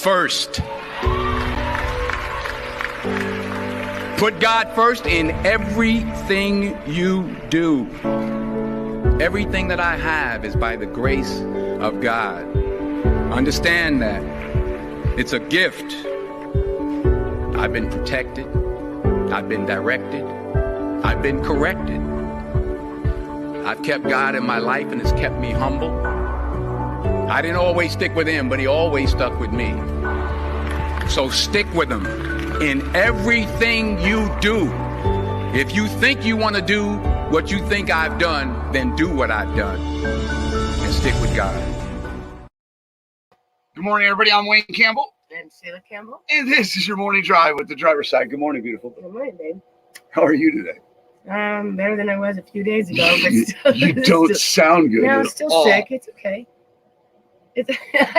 first. Put God first in everything you do. Everything that I have is by the grace of God. Understand that. It's a gift. I've been protected. I've been directed. I've been corrected. I've kept God in my life and it's kept me humble. I didn't always stick with him, but he always stuck with me. So stick with him in everything you do. If you think you want to do what you think I've done, then do what I've done and stick with God. Good morning, everybody. I'm Wayne Campbell. And Sheila Campbell. And this is your morning drive with the driver's side. Good morning, beautiful. Good morning, babe. How are you today? Better than I was a few days ago. But you don't sound good. No, I'm still sick. It's okay.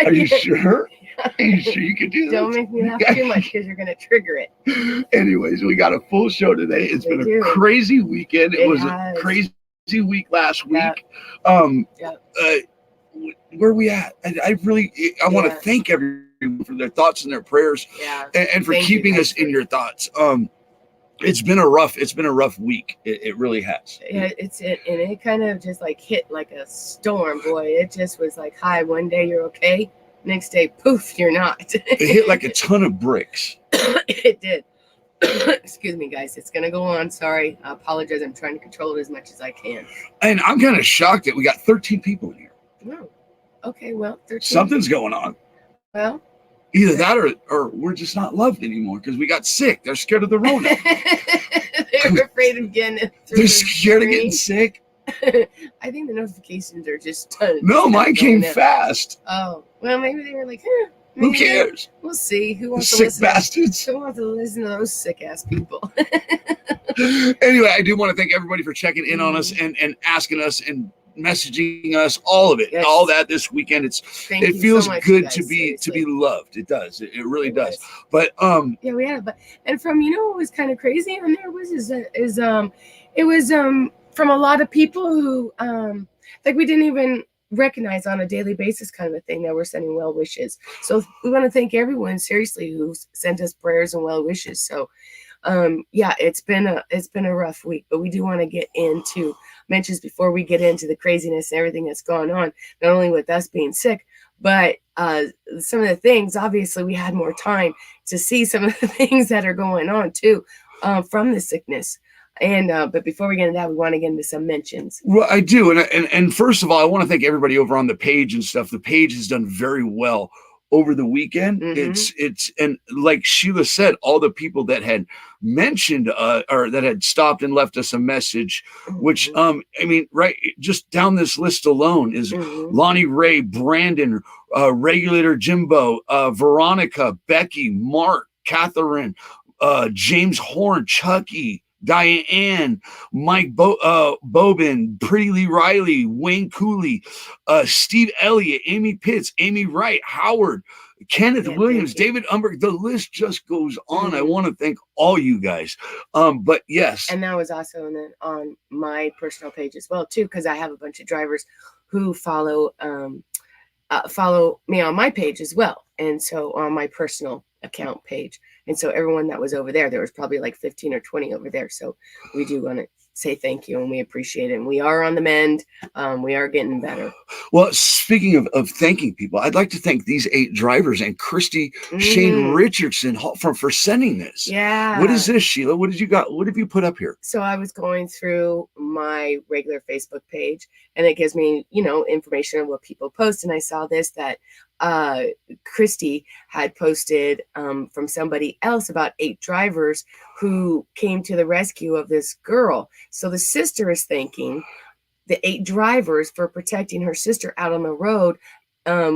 Are you sure? Are you sure you can do this? Don't make me laugh too much because you're going to trigger it. Anyways, we got a full show today. It's been a crazy weekend. It was a crazy week last week. Where are we at? I want to thank everyone for their thoughts and their prayers and for keeping us in your thoughts. It's been a rough week. It really has. Yeah, and it kind of just like hit like a storm, boy. It just was like, hi, one day you're okay. Next day, poof, you're not. It hit like a ton of bricks. It did. Excuse me, guys. It's going to go on. Sorry. I apologize. I'm trying to control it as much as I can. And I'm kind of shocked that we got 13 people in here. Oh, okay. Well, 13. Something's going on. Well, either that or we're just not loved anymore because we got sick. They're scared of the Rona. They're afraid of getting it. They're scared of getting sick. I think the notifications are just no, mine came fast. Oh, well, maybe they were like, who cares? We'll see. Who wants to listen? Bastards. Who wants to listen to those sick ass people? Anyway, I do want to thank everybody for checking in on us and asking us and messaging us, all of it, all that this weekend. It feels so good to be loved. It does. It really does. But yeah, we had. But and from what was kind of crazy on there it was from a lot of people who like we didn't even recognize on a daily basis, kind of a thing, that we're sending well wishes. So we want to thank everyone seriously who sent us prayers and well wishes. So it's been a rough week, but we do want to get into mentions before we get into the craziness and everything that's gone on, not only with us being sick, but some of the things. Obviously we had more time to see some of the things that are going on too from the sickness. And but before we get into that, we want to get into some mentions. Well, I do, and first of all, I want to thank everybody over on the page and stuff. The page has done very well over the weekend. It's and like Sheila said, all the people that had mentioned or that had stopped and left us a message, which I mean, right, just down this list alone is Lonnie Ray, Brandon, Regulator Jimbo, Veronica, Becky, Mark, Catherine, James Horn, Chucky, Diane, Mike Bobin, Pretty Lee Riley, Wayne Cooley, Steve Elliott, Amy Pitts, Amy Wright, Howard, Kenneth Williams, David Umberg. The list just goes on. I want to thank all you guys. But yes. And that was also on my personal page as well, too, because I have a bunch of drivers who follow me on my page as well. And so on my personal account page. And so everyone that was over there was probably like 15 or 20 over there. So we do want to say thank you and we appreciate it. And we are on the mend. We are getting better. Well, speaking of thanking people, I'd like to thank these 8 drivers and Christy Shane Richardson for sending this. Yeah. What is this, Sheila? What did you got? What have you put up here? So I was going through my regular Facebook page and it gives me, information on what people post. And I saw this, that Christy had posted from somebody else about 8 drivers who came to the rescue of this girl. So the sister is thanking the 8 drivers for protecting her sister out on the road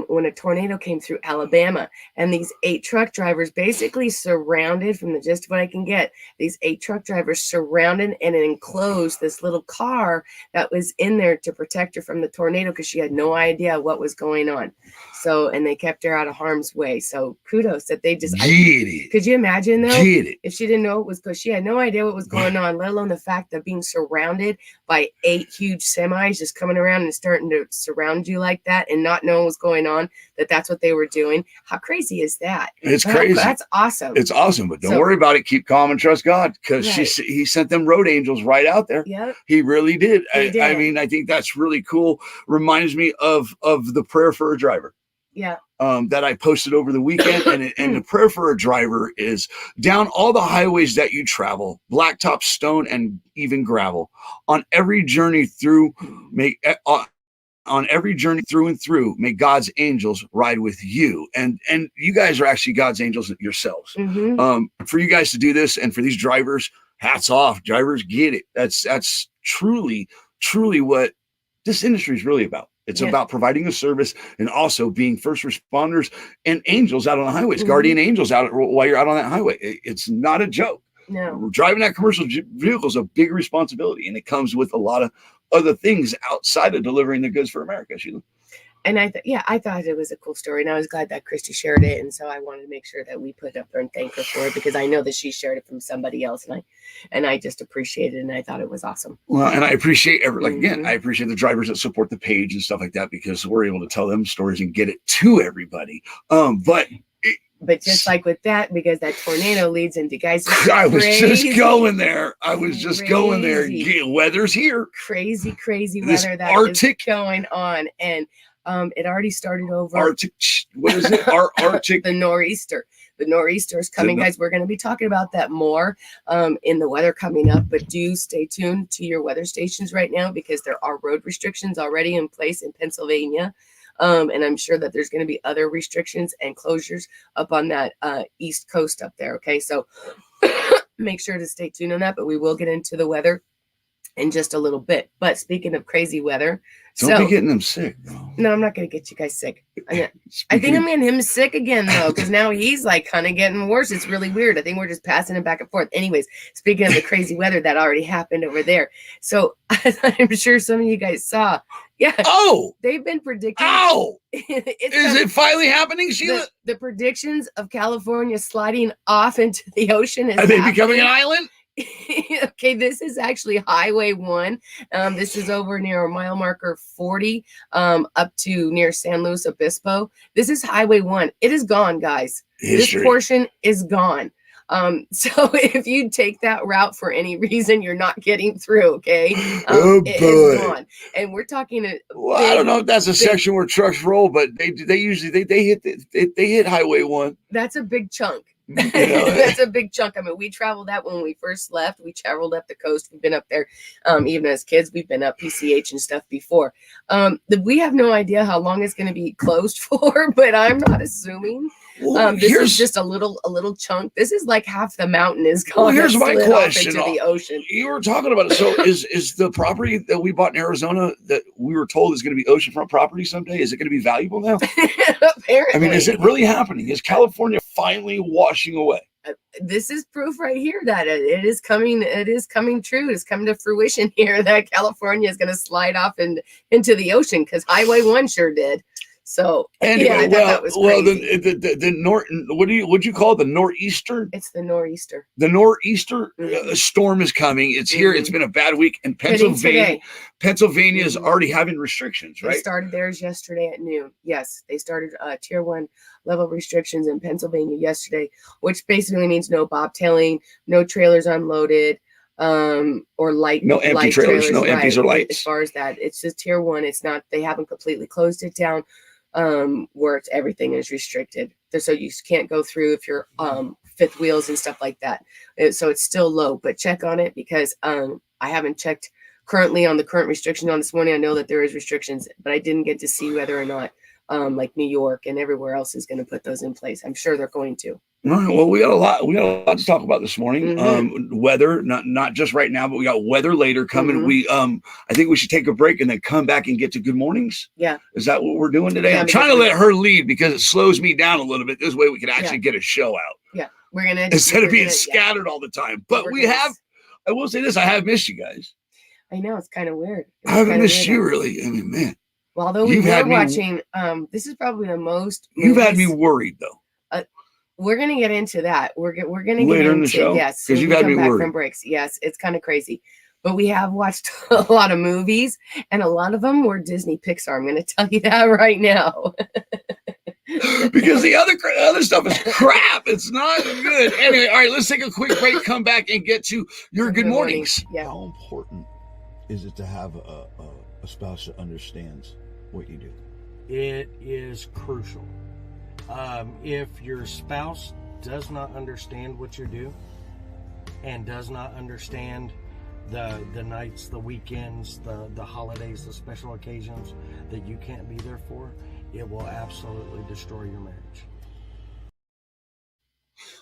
when a tornado came through Alabama. And these 8 truck drivers basically surrounded, from the gist of what I can get, these 8 truck drivers surrounded and enclosed this little car that was in there to protect her from the tornado because she had no idea what was going on. So, and they kept her out of harm's way. So kudos that they just, could you imagine though, if she didn't know it was, because she had no idea what was going on, let alone the fact of being surrounded by 8 huge semis just coming around and starting to surround you like that and not knowing storms going on, that's what they were doing. How crazy is that? It's crazy. That's awesome. It's awesome, but don't worry about it. Keep calm and trust God, because he sent them road angels right out there. Yeah, he really did. I mean, I think that's really cool. Reminds me of the prayer for a driver. Yeah. That I posted over the weekend, and the prayer for a driver is down all the highways that you travel, blacktop, stone, and even gravel. On every journey through, on every journey through and through, may God's angels ride with you. And you guys are actually God's angels yourselves. For you guys to do this, and for these drivers, hats off. Drivers get it. That's truly what this industry is really about. It's about providing a service and also being first responders and angels out on the highways, guardian angels out while you're out on that highway. It's not a joke. No. Driving that commercial vehicle is a big responsibility, and it comes with a lot of other things outside of delivering the goods for America, Sheila. And I thought it was a cool story, and I was glad that Christy shared it. And so I wanted to make sure that we put up there and thank her for it, because I know that she shared it from somebody else, and I just appreciated it, and I thought it was awesome. Well, and I appreciate I appreciate the drivers that support the page and stuff like that, because we're able to tell them stories and get it to everybody. But just like with that, because that tornado leads into, guys, I was just going there. Weather's here. Crazy This weather that Arctic is going on, and it already started over. Arctic, what is it? Arctic. The nor'easter. The nor'easter is coming, guys. We're going to be talking about that more in the weather coming up. But do stay tuned to your weather stations right now, because there are road restrictions already in place in Pennsylvania. And I'm sure that there's going to be other restrictions and closures up on that East Coast up there. Okay, so make sure to stay tuned on that. But we will get into the weather in just a little bit. But speaking of crazy weather, don't be getting them sick. No, I'm not going to get you guys sick. I think I'm getting him sick again, though, because now he's like kind of getting worse. It's really weird. I think we're just passing it back and forth. Anyways, speaking of the crazy weather that already happened over there. So I'm sure some of you guys saw. Yeah. Oh, they've been predicting. Oh, is it finally happening, Sheila? The predictions of California sliding off into the ocean are they becoming an island? Okay, this is actually Highway 1. This is over near mile marker 40, up to near San Luis Obispo. This is Highway 1. It is gone, guys. History. This portion is gone. So if you take that route for any reason, you're not getting through. Okay. It is gone. And we're talking. I don't know if that's a section where trucks roll, but they usually hit Highway 1. That's a big chunk. That's a big chunk. I mean, we traveled that when we first left. We traveled up the coast. We've been up there, even as kids. We've been up PCH and stuff before. We have no idea how long it's going to be closed for, but I'm not assuming. This is just a little chunk. This is like half the mountain is gone. Well, here's my question. Into the ocean. You were talking about it. So is the property that we bought in Arizona that we were told is going to be oceanfront property someday? Is it going to be valuable now? Apparently. I mean, is it really happening? Is California finally washing away? This is proof right here that it is coming. It is coming true. It's coming to fruition here that California is going to slide off into the ocean, because Highway 1 sure did. So anyway, that was crazy. The north. What'd you call it? The nor'easter? It's the nor'easter. The nor'easter storm is coming. It's here. It's been a bad week in Pennsylvania. Pennsylvania is already having restrictions, right? They started theirs yesterday at noon. Yes, they started tier 1 level restrictions in Pennsylvania yesterday, which basically means no bobtailing, no trailers unloaded, or light, no empty trailers, no empties or lights. As far as that, it's just tier 1. It's not. They haven't completely closed it down. Where everything is restricted, so you can't go through if you're fifth wheels and stuff like that. So it's still low, but check on it, because I haven't checked currently on the current restriction on this morning. I know that there is restrictions, but I didn't get to see whether or not like New York and everywhere else is going to put those in place. I'm sure they're going to. All right, well, we got a lot to talk about this morning. Weather, not just right now, but we got weather later coming. We I think we should take a break and then come back and get to good mornings. Yeah. Is that what we're doing today? I'm trying to let her lead, because it slows me down a little bit. This way we can actually get a show out. Yeah. We're gonna instead of being scattered all the time. But I will say this, I have missed you guys. I know, it's kind of weird. I haven't missed you really. I mean, man. Well, although we were watching, this is probably the most. You've had me worried though. We're gonna get into that. We're gonna later get in the show. Yes, because you've had me worried from breaks. Yes, it's kind of crazy, but we have watched a lot of movies, and a lot of them were Disney Pixar. I'm going to tell you that right now. Because the other stuff is crap. It's not good. Anyway, all right, let's take a quick break, come back, and get to your good mornings. Yeah. How important is it to have a spouse that understands what you do? It is crucial. If your spouse does not understand what you do and does not understand the nights, the weekends, the holidays, the special occasions that you can't be there for, it will absolutely destroy your marriage.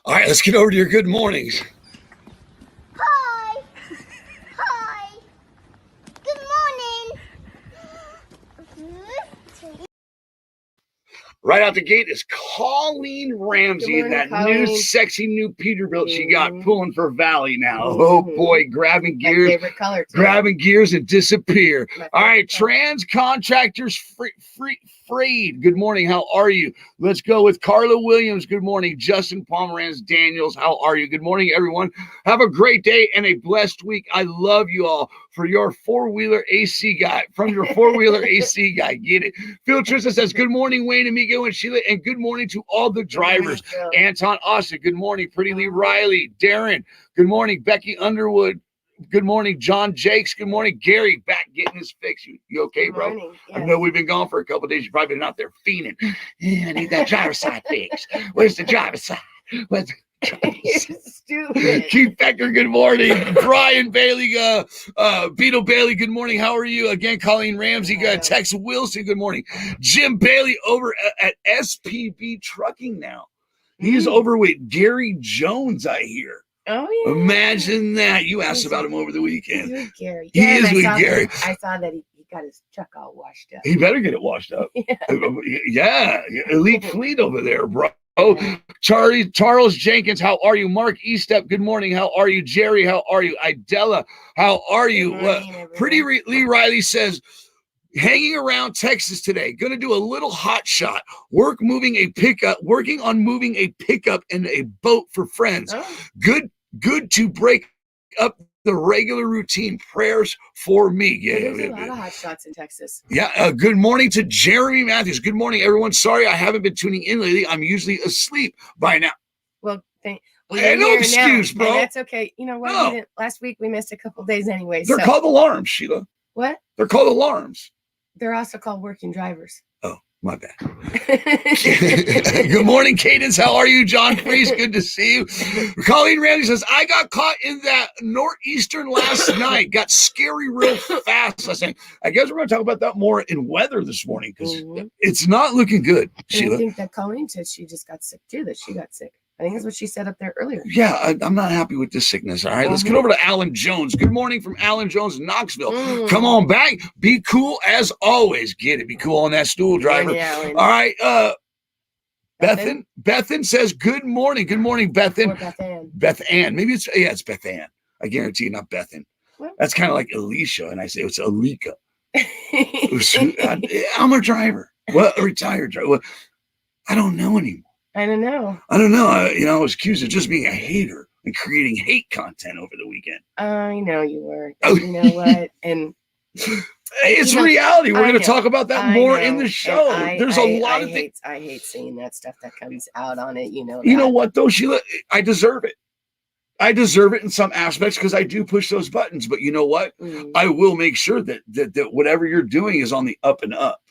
All right, let's get over to your good mornings. Hi. Hi. Good morning. Right out the gate is Colleen Ramsey, Good morning, that Colleen. new sexy new Peterbilt she got Mhm. pulling for Valley now. Mhm. Oh boy, grabbing My gears, favorite color, too. grabbing gears and disappear. My All right, favorite color. trans contractors freed. Good morning. How are you? Let's go with Carla Williams. Good morning. Justin Pomerantz Daniels. How are you? Good morning, everyone. Have a great day and a blessed week. I love you all for your four-wheeler AC guy. From your four-wheeler AC guy. Get it. Phil Trista says, good morning, Wayne, Amigo, and Sheila, and good morning to all the drivers. Good morning, Phil. Anton Austin. Good morning. Pretty Lee Riley. Darren. Good morning. Becky Underwood. Good morning, John Jakes. Good morning, Gary. Back getting his fix. You okay, Good bro? morning. I Yes. know we've been gone for a couple of days. You've probably been out there fiending. Yeah, I need that driver's side fix. Where's the driver's side? Where's the You're stupid. Keith Becker, good morning. Brian Bailey, Beetle Bailey, good morning. How are you? Again, Colleen Ramsey, Tex Wilson, good morning. Jim Bailey over at SPB Trucking now. He's over with Gary Jones, I hear. Oh, yeah. Imagine that. You asked He's about him over the He's weekend. with Gary. He Yeah, and is with Gary. I saw that he got his truck all washed up. He better get it washed up. Yeah, elite fleet over there, bro. Charles Jenkins, how are you? Mark Eastep, good morning. How are you? Jerry, how are you? Idella, how are you? Good morning, everyone. Pretty Lee Riley says, hanging around Texas today. Going to do a little hot shot. Working on moving a pickup and a boat for friends. Oh. Good to break up the regular routine. Prayers for me. There's a lot of hot shots in Texas. Yeah. Good morning to Jeremy Matthews. Good morning, everyone. Sorry I haven't been tuning in lately. I'm usually asleep by now. Well, Hey, no excuse, bro. And that's okay. You know what? No. Last week we missed a couple days anyway. They're called alarms, Sheila. What? They're called alarms. They're also called working drivers. Oh, my bad. Good morning, Cadence. How are you? John Freeze, good to see you. Colleen Ramsey says, I got caught in that northeastern last night. Got scary real fast last night. I guess we're going to talk about that more in weather this morning because it's not looking good, And Sheila. I think that Colleen said she just got sick too, that she got sick. I think that's what she said up there earlier. Yeah, I'm not happy with this sickness. All right, let's get over to Alan Jones. Good morning from Alan Jones, Knoxville. Come on back. Be cool as always. Get it. Be cool on that stool, driver. Alan. All right. Bethan says, good morning. Good morning, Bethan. Or Beth Ann. Beth Ann. Maybe it's Beth Ann. I guarantee you, not Bethan. What? That's kind of like Alicia, and I say it's Alika. I'm a driver. Well, a retired driver. Well, I don't know anymore. I don't know. I don't know. I was accused of just being a hater and creating hate content over the weekend. I know you were. Oh. You know what? And it's reality. We're going to talk about that more in the And show. There's a lot of things. I hate seeing that stuff that comes out on it. You know. You know what, though, Sheila? I deserve it. I deserve it in some aspects because I do push those buttons. But you know what? I will make sure that whatever you're doing is on the up and up.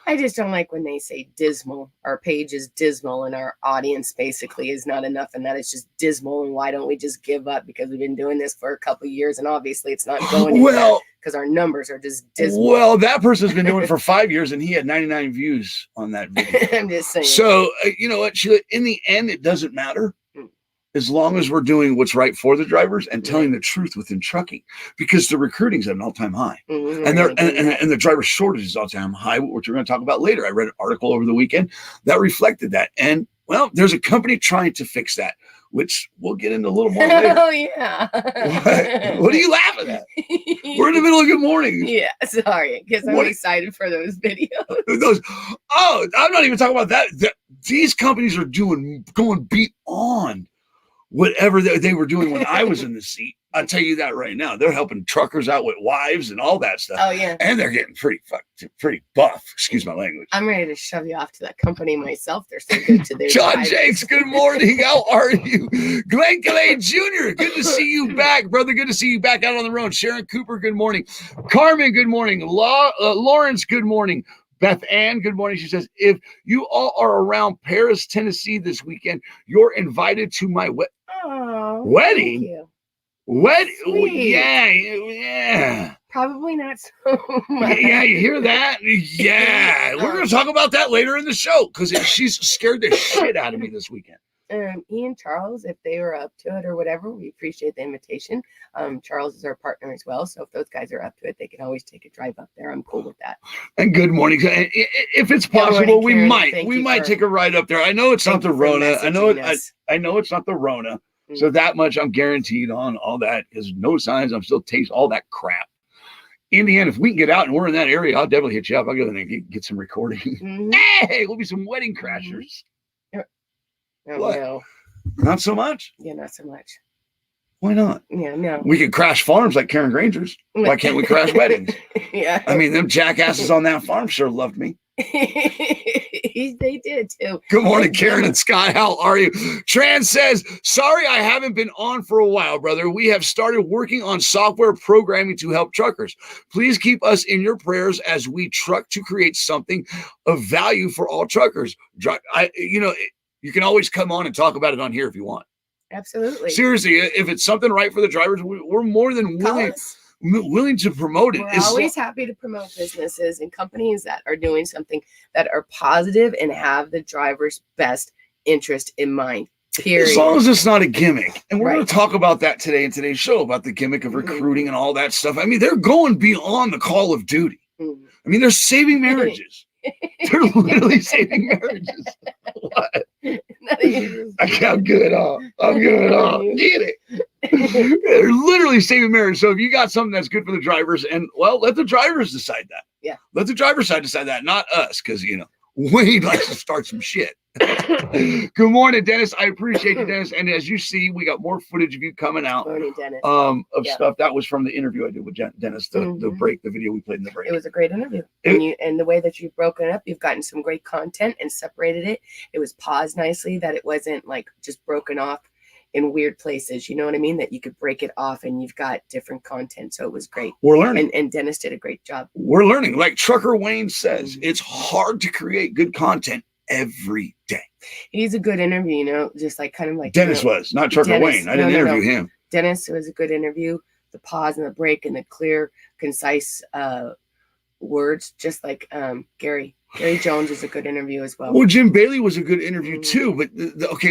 I just don't like when they say dismal. Our page is dismal and our audience basically is not enough and that it's just dismal. And why don't we just give up? Because we've been doing this for a couple of years and obviously it's not going well because our numbers are just dismal. Well, that person's been doing it for 5 years and he had 99 views on that video. I'm just saying. So, you know what, Sheila, in the end, it doesn't matter. As long as we're doing what's right for the drivers and telling the truth within trucking, because the recruiting's at an all-time high, and the driver shortage is all-time high, which we're going to talk about later. I read an article over the weekend that reflected that, and well, there's a company trying to fix that, which we'll get into a little more later. Oh yeah. What are you laughing at? We're in the middle of good morning. Yeah, sorry, because I'm excited for those videos. I'm not even talking about that. These companies are going beyond whatever they were doing when I was in the seat. I'll tell you that right now. They're helping truckers out with wives and all that stuff. Oh, yeah. And they're getting pretty buff. Excuse my language. I'm ready to shove you off to that company myself. They're so good to their John drivers. Jakes, good morning. How are you? Glenn Calais Jr., good to see you back, brother. Good to see you back out on the road. Sharon Cooper, good morning. Carmen, good morning. Lawrence, good morning. Beth Ann, good morning. She says, if you all are around Paris, Tennessee this weekend, you're invited to my wedding. Thank you. Sweet. Yeah. Probably not so much. Yeah, you hear that? Yeah. We're going to talk about that later in the show because she's scared the shit out of me this weekend. Ian, Charles, if they were up to it or whatever, we appreciate the invitation. Charles is our partner as well, so if those guys are up to it, they can always take a drive up there. I'm cool with that. And good morning. If it's possible, we might take a ride up there. I know it's not the Rona. I know it's not the Rona. Mm-hmm. So that much I'm guaranteed on all that because no signs. I'm still tasting all that crap. In the end, if we can get out and we're in that area, I'll definitely hit you up. I'll go in and get some recording. Mm-hmm. Hey, we'll be some wedding crashers. No. Not so much? Yeah, not so much. Why not? Yeah, no. We could crash farms like Karen Granger's. Why can't we crash weddings? Yeah. I mean, them jackasses on that farm sure loved me. They did too. Good morning, Karen and Scott. How are you? Tran says, sorry I haven't been on for a while, brother. We have started working on software programming to help truckers. Please keep us in your prayers as we truck to create something of value for all truckers. You can always come on and talk about it on here if you want. Absolutely. Seriously, if it's something right for the drivers, we're more than willing to promote it. We're always happy to promote businesses and companies that are doing something that are positive and have the driver's best interest in mind. Period. As long as it's not a gimmick. And we're going to talk about that today in today's show, about the gimmick of recruiting and all that stuff. I mean, they're going beyond the call of duty. Mm-hmm. I mean, they're saving marriages. They're literally saving marriages. What? I'm good off. Get it. They're literally saving marriage. So if you got something that's good for the drivers, and let the drivers decide that. Yeah. Let the driver's side decide that, not us, because we like to start some shit. Good morning, Dennis. I appreciate you, Dennis. And as you see, we got more footage of you coming out. Morning, Dennis. Of stuff that was from the interview I did with Dennis, the break, the video we played in the break. It was a great interview. And the way that you've broken it up, you've gotten some great content and separated it. It was paused nicely, that it wasn't like just broken off in weird places. You know what I mean? That you could break it off and you've got different content. So it was great. We're learning. And Dennis did a great job. We're learning. Like Trucker Wayne says, it's hard to create good content every day. He's a good interview, just like kind of like Dennis was, not Trucker Wayne. I didn't interview him. Dennis was a good interview. The pause and the break and the clear, concise words, just like Gary Jones is a good interview as well. Well, Jim Bailey was a good interview too. But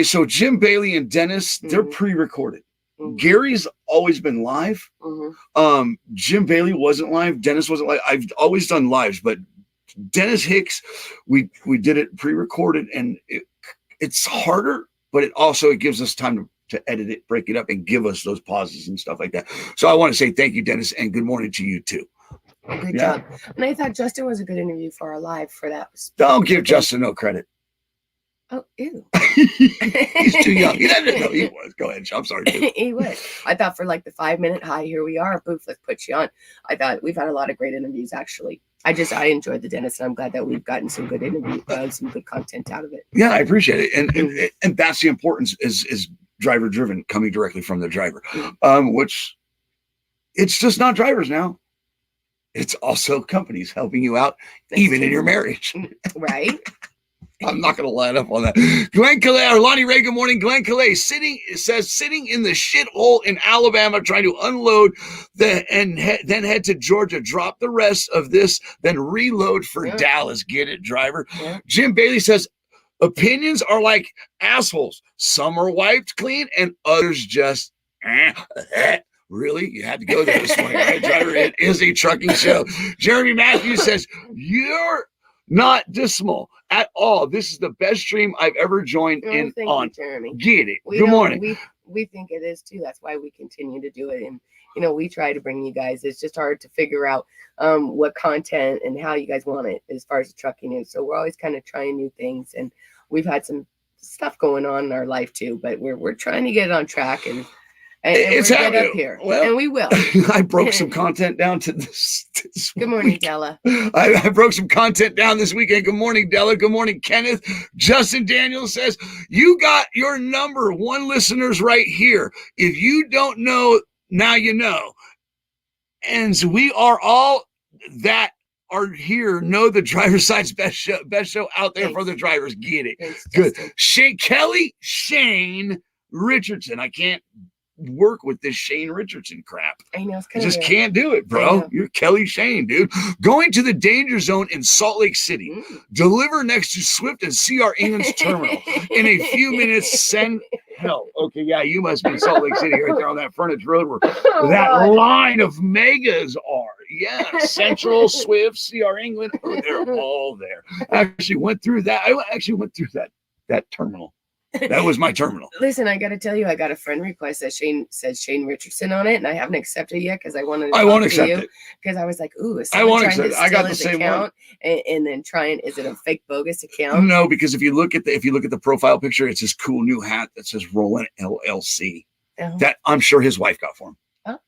so Jim Bailey and Dennis, they're pre-recorded. Mm-hmm. Gary's always been live. Mm-hmm. Jim Bailey wasn't live. Dennis wasn't live. I've always done lives, but Dennis Hicks, we did it pre-recorded, and it's harder, but it gives us time to edit it, break it up, and give us those pauses and stuff like that. So I want to say thank you, Dennis, and good morning to you too. Good job. And I thought Justin was a good interview for our live for that. Don't give Justin no credit. Oh, ew. He's too young. He doesn't know he was. Go ahead. I'm sorry. He was. I thought for like the 5-minute, hi, here we are. Boof, let's put you on. I thought we've had a lot of great interviews, actually. I enjoyed the Dennis, and I'm glad that we've gotten some good interview, some good content out of it. Yeah, I appreciate it. And that's the importance is driver driven, coming directly from the driver, which it's just not drivers now. It's also companies helping you out, even in your marriage. Right. I'm not going to line up on that. Glenn Calais, or Lonnie Ray, good morning. Glenn Calais sitting in the shithole in Alabama, trying to unload then head to Georgia, drop the rest of this, then reload for Dallas. Get it, driver? Yeah. Jim Bailey says, opinions are like assholes. Some are wiped clean and others just, Really? You had to go there this morning, right, driver? It is a trucking show. Jeremy Matthews says, you're not dismal at all. This is the best stream I've ever joined in on. You, Jeremy. Get it. Good morning. We think it is too. That's why we continue to do it. And, we try to bring you guys. It's just hard to figure out what content and how you guys want it as far as the trucking is. So we're always kind of trying new things. And we've had some stuff going on in our life too, but we're trying to get it on track and it's we're get happening. up here. Well, and we will. I broke some content down to this Good morning, week. Della. I broke some content down this weekend. Good morning, Della. Good morning, Kenneth. Justin Daniels says, you got your number one listeners right here. If you don't know, now you know. And so we are all that are here, know the driver's side's best show out there. Thanks. For the drivers. Get it. Thanks, Good. Justin. Shane Richardson. I can't work with this Shane Richardson crap. I know, it's I kind of just can't do it, bro. You're Kelly Shane, dude. Going to the danger zone in Salt Lake City. Deliver next to Swift and CR England's terminal. In a few minutes, send help. Okay, yeah, you must be in Salt Lake City right there on that frontage road where that line of megas are. Yeah, Central, Swift, CR England. Oh, they're all there. I actually went through that. That terminal. That was my terminal. Listen, I got to tell you, I got a friend request that says Shane Richardson on it, and I haven't accepted it yet because I wanted to I won't talk to accept you it because I was like, ooh, is I someone won't trying to accept it. I got steal the his same account and then is it a fake bogus account? No, because if you look at the profile picture, it's this cool new hat that says Roland LLC. Oh. That I'm sure his wife got for him. Oh.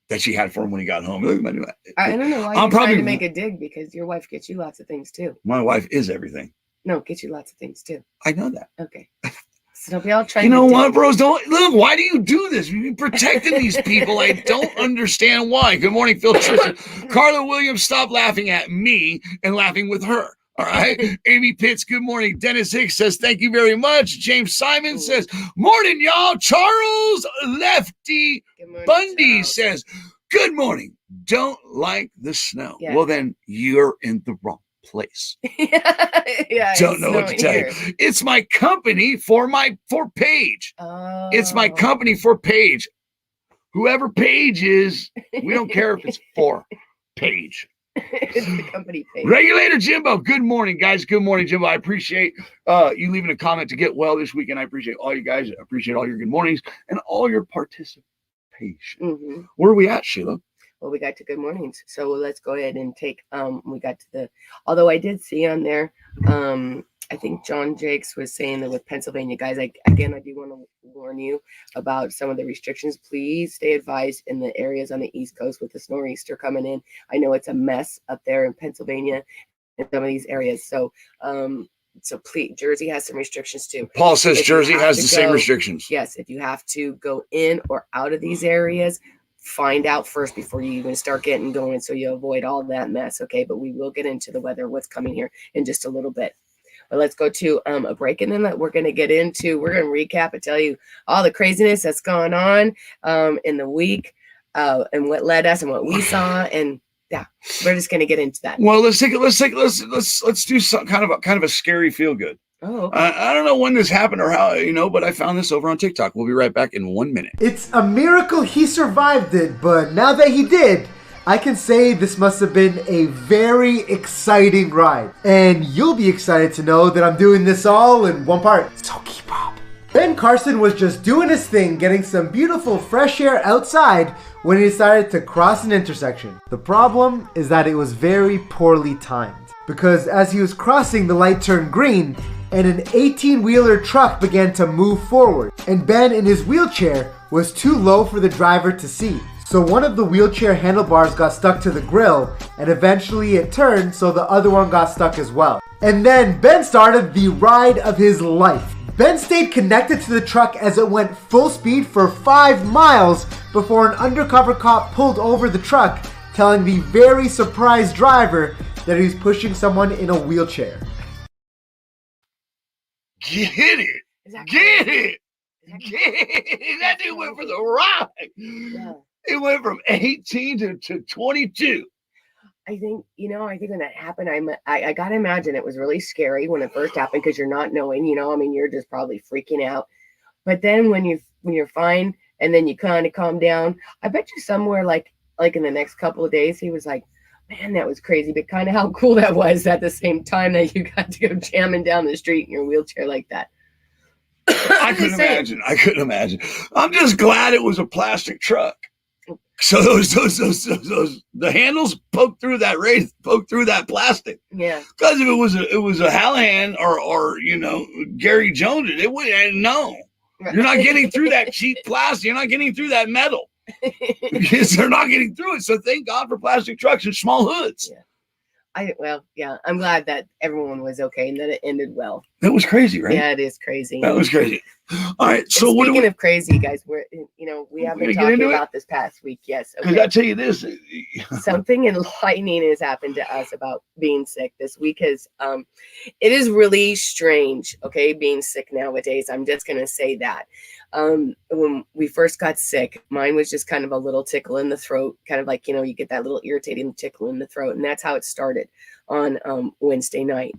That she had for him when he got home. Look at my new hat. I don't know why you're trying to make a dig because your wife gets you lots of things too. My wife is everything. No, gets you lots of things too. I know that. Okay. So don't be all trying. You know to what, dig. bros? Don't look. Why do you do this? You're protecting these people. I don't understand why. Good morning, Phil Tristan. Carla Williams, stop laughing at me and laughing with her. All right. Amy Pitts, good morning. Dennis Hicks says, thank you very much. James Simon says, morning, y'all. Charles Lefty Good morning, Bundy Charles. says, good morning. Don't like the snow. Yeah. Well, then you're in the wrong place. Yeah, Don't know what to tell you. It's my company for Paige. Oh. It's my company for Paige. Whoever Paige is, we don't care if it's for Paige. It's the company page. Regulator Jimbo, good morning, guys. Good morning, Jimbo. I appreciate you leaving a comment to get well this weekend. I appreciate all you guys. I appreciate all your good mornings and all your participation. Mm-hmm. Where are we at, Sheila? Well, we got to good mornings. So let's go ahead and take, we got to although I did see on there, I think John Jakes was saying that with Pennsylvania, guys, I do want to warn you about some of the restrictions. Please stay advised in the areas on the East Coast with the nor'easter coming in. I know it's a mess up there in Pennsylvania in some of these areas. So, please, Jersey has some restrictions too. Paul says Jersey has the same restrictions. Yes, if you have to go in or out of these areas, find out first before you even start getting going so you avoid all that mess. Okay, but we will get into the weather, what's coming here in just a little bit. But let's go to a break, and then we're going to get into, we're going to recap and tell you all the craziness that's gone on in the week and what led us and what we saw. And yeah, we're just going to get into that. Well, let's do some kind of a scary feel good. Oh, okay. I don't know when this happened or how, but I found this over on TikTok. We'll be right back in 1 minute. It's a miracle he survived it, but now that he did, I can say this must have been a very exciting ride. And you'll be excited to know that I'm doing this all in one part. So keep up. Ben Carson was just doing his thing, getting some beautiful fresh air outside when he decided to cross an intersection. The problem is that it was very poorly timed, because as he was crossing, the light turned green and an 18-wheeler truck began to move forward, and Ben in his wheelchair was too low for the driver to see. So one of the wheelchair handlebars got stuck to the grill, and eventually it turned so the other one got stuck as well. And then Ben started the ride of his life. Ben stayed connected to the truck as it went full speed for 5 miles before an undercover cop pulled over the truck, telling the very surprised driver that he was pushing someone in a wheelchair. Get it! Get it! That dude went for the ride. Yeah. It went from 18 to 22. I think when that happened, I got to imagine it was really scary when it first happened because you're not knowing, you're just probably freaking out. But then when you're fine and then you kind of calm down, I bet you somewhere like in the next couple of days, he was like, man, that was crazy, but kind of how cool that was at the same time that you got to go jamming down the street in your wheelchair like that. I couldn't imagine. I'm just glad it was a plastic truck. So those the handles poke through that plastic. Yeah. Because if it was a Hallahan or Gary Jones, it would no. You're not getting through that cheap plastic. You're not getting through that metal. Because they're not getting through it. So thank God for plastic trucks and small hoods. Yeah. I'm glad that everyone was okay and that it ended well. That was crazy, right? Yeah, it is crazy. That was crazy. All right. So speaking of crazy, guys, we have been talking about this past week. Yes. Because I tell you this, something enlightening has happened to us about being sick this week. It is really strange. Okay, being sick nowadays. I'm just gonna say that. When we first got sick, mine was just kind of a little tickle in the throat, kind of like you get that little irritating tickle in the throat, and that's how it started on Wednesday night.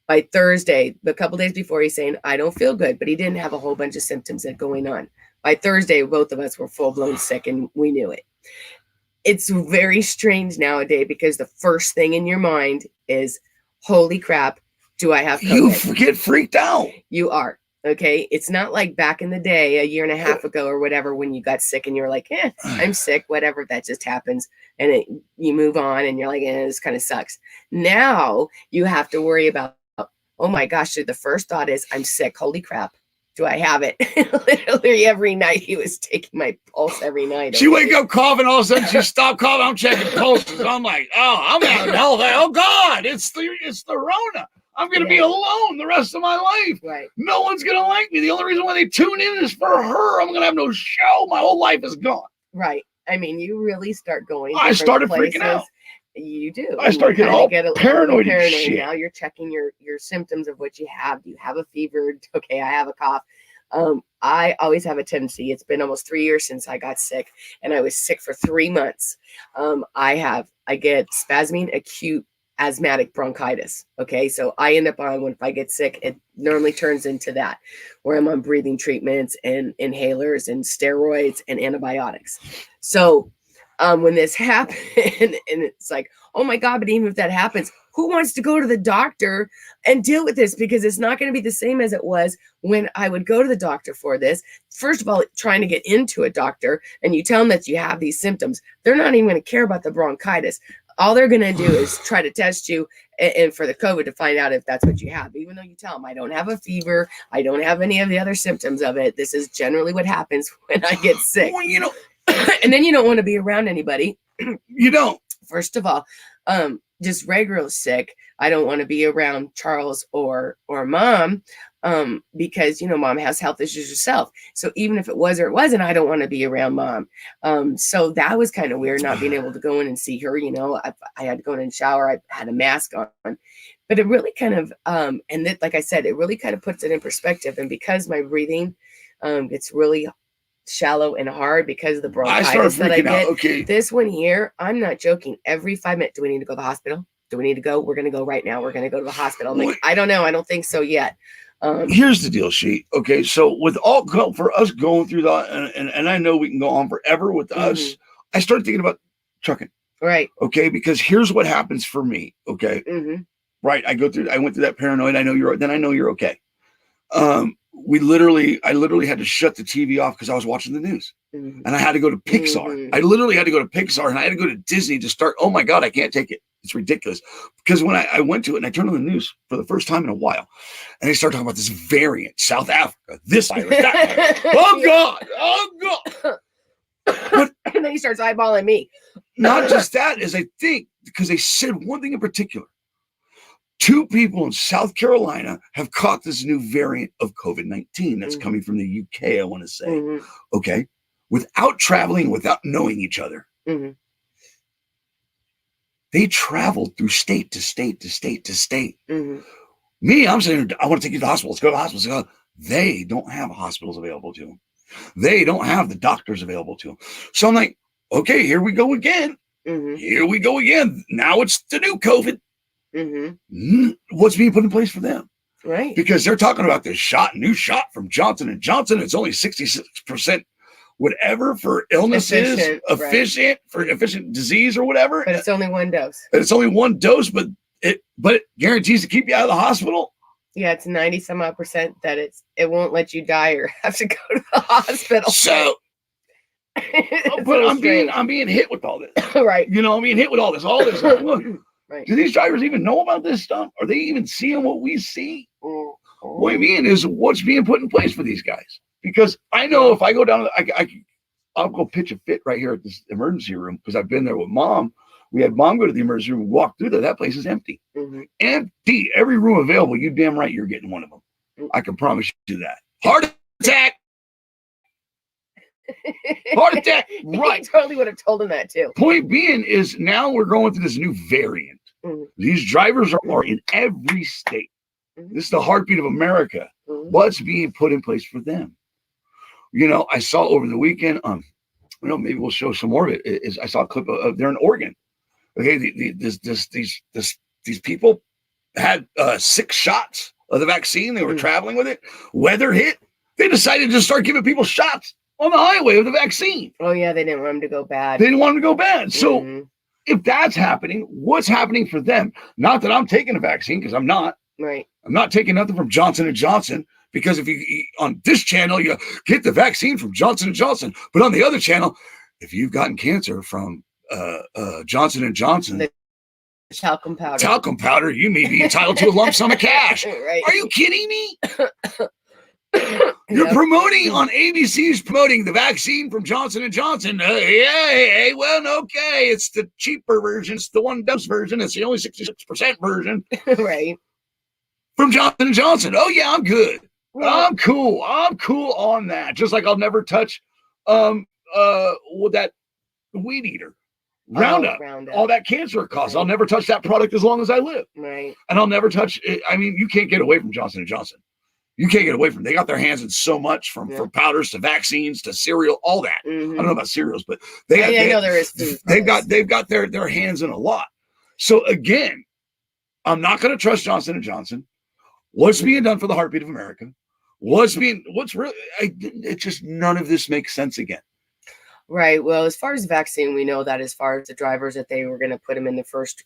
By Thursday, a couple days before, he's saying, I don't feel good, but he didn't have a whole bunch of symptoms that going on. By Thursday, both of us were full-blown sick, and we knew it. It's very strange nowadays because the first thing in your mind is, holy crap, do I have COVID? You get freaked out. You are. Okay. It's not like back in the day, a year and a half ago or whatever, when you got sick and you're like, I'm sick, whatever, that just happens. And you move on and you're like, this kind of sucks. Now you have to worry about, oh my gosh, the first thought is, I'm sick. Holy crap. Do I have it? Literally every night he was taking my pulse every night. She wake up coughing, all of a sudden she stop coughing. I'm checking pulses. I'm like, I'm having hell. Oh God, it's the Rona. I'm going to be alone the rest of my life. Right. No one's going to like me. The only reason why they tune in is for her. I'm going to have no show. My whole life is gone. Right. I mean, you really start going. I started freaking out. You do. I started getting all paranoid and shit. Now you're checking your symptoms of what you have. Do you have a fever? Okay, I have a cough. I always have a tendency. It's been almost 3 years since I got sick, and I was sick for 3 months. I get spasming acute asthmatic bronchitis. Okay, so I end up on, if I get sick, it normally turns into that, where I'm on breathing treatments and inhalers and steroids and antibiotics. So when this happened, and it's like, oh my God, but even if that happens, who wants to go to the doctor and deal with this? Because it's not going to be the same as it was when I would go to the doctor for this. First of all, trying to get into a doctor and you tell them that you have these symptoms, they're not even going to care about the bronchitis. All they're going to do is try to test you and for the COVID to find out if that's what you have. Even though you tell them, I don't have a fever, I don't have any of the other symptoms of it. This is generally what happens when I get sick. Well, and then you don't want to be around anybody. You don't. First of all, just regular sick. I don't want to be around Charles or Mom because, Mom has health issues herself. So even if it was or it wasn't, I don't want to be around Mom. So that was kind of weird, not being able to go in and see her. I had to go in and shower. I had a mask on. But it really kind of, like I said, it really kind of puts it in perspective. And because my breathing gets really shallow and hard because of the bronchitis that I get. Okay. This one here, I'm not joking. Every 5 minutes, do we need to go to the hospital? Do we need to go? We're going to go right now. We're going to go to the hospital. I'm like, I don't know. I don't think so yet. Here's the deal, okay, so with for us going through that, and I know we can go on forever with us, I started thinking about trucking. Right. Okay, because here's what happens for me. Okay. Right. I went through that paranoid. I know you're okay. I literally had to shut the TV off because I was watching the news, and I had to go to Pixar. I literally had to go to Pixar, and I had to go to Disney to start. Oh my God, I can't take it. It's ridiculous. Because when I went to it and I turned on the news for the first time in a while, and they start talking about this variant, South Africa, this virus, that virus. Oh God. But, and then he starts eyeballing me. Not just that, is I think because they said one thing in particular. 2 people in South Carolina have caught this new variant of COVID-19 that's coming from the UK, I want to say. Okay. Without traveling, without knowing each other. They traveled through state to state to state to state. Me, I'm saying, I want to take you to the hospital. Let's go to the hospital. They don't have hospitals available to them. They don't have the doctors available to them. So I'm like, okay, here we go again. Here we go again. Now it's the new COVID. What's being put in place for them? Right. Because they're talking about this new shot from Johnson & Johnson. It's only 66% whatever for illnesses, efficient disease or whatever. But it's only one dose. But it guarantees to keep you out of the hospital. Yeah, it's 90 some odd % that it won't let you die or have to go to the hospital. So It's but so I'm strange. being hit with all this. Right. You know, I'm being hit with all this. Look, Right. do these drivers even know about this stuff? Are they even seeing what we see? Mm-hmm. What I mean is what's being put in place for these guys. Because I know if I go down, I'll go pitch a fit right here at this emergency room because I've been there with mom. We had mom go to the emergency room, walk through there. That place is empty. Mm-hmm. Empty. Every room available. You damn right you're getting one of them. I can promise you that. Heart attack. Heart attack. Right. He totally would have told him that too. Point being is now we're going through this new variant. Mm-hmm. These drivers are in every state. Mm-hmm. This is the heartbeat of America. Mm-hmm. What's being put in place for them? You know, I saw over the weekend, maybe we'll show some more of it. I saw a clip of they're in Oregon. Okay, these people had 6 shots of the vaccine. They were traveling with it. Weather hit. They decided to start giving people shots on the highway of the vaccine. Oh yeah, they didn't want him to go bad. They didn't want him to go bad. So if that's happening, what's happening for them? Not that I'm taking a vaccine because I'm not. Right. I'm not taking nothing from Johnson & Johnson. Because if you on this channel, you get the vaccine from Johnson & Johnson. But on the other channel, if you've gotten cancer from Johnson & Johnson, the talcum powder. Talcum powder, you may be entitled to a lump sum of cash. Right. Are you kidding me? You're promoting on ABC's promoting the vaccine from Johnson & Johnson. Well, okay. It's the cheaper version. It's the 1-dose version. It's the only 66% version. Right. From Johnson & Johnson. Oh, yeah, I'm good. I'm cool. I'm cool on that. Just like I'll never touch that weed eater. Roundup. All that cancer it causes. Right. I'll never touch that product as long as I live. Right. And I'll never touch it. I mean, you can't get away from Johnson & Johnson. You can't get away from it. They got their hands in so much from powders to vaccines to cereal, all that. Mm-hmm. I don't know about cereals, but they got, I know there is food. They've got their hands in a lot. So again, I'm not going to trust Johnson & Johnson. What's being done for the heartbeat of America? It just none of this makes sense again. Right. Well, as far as vaccine, we know that as far as the drivers that they were going to put them in the first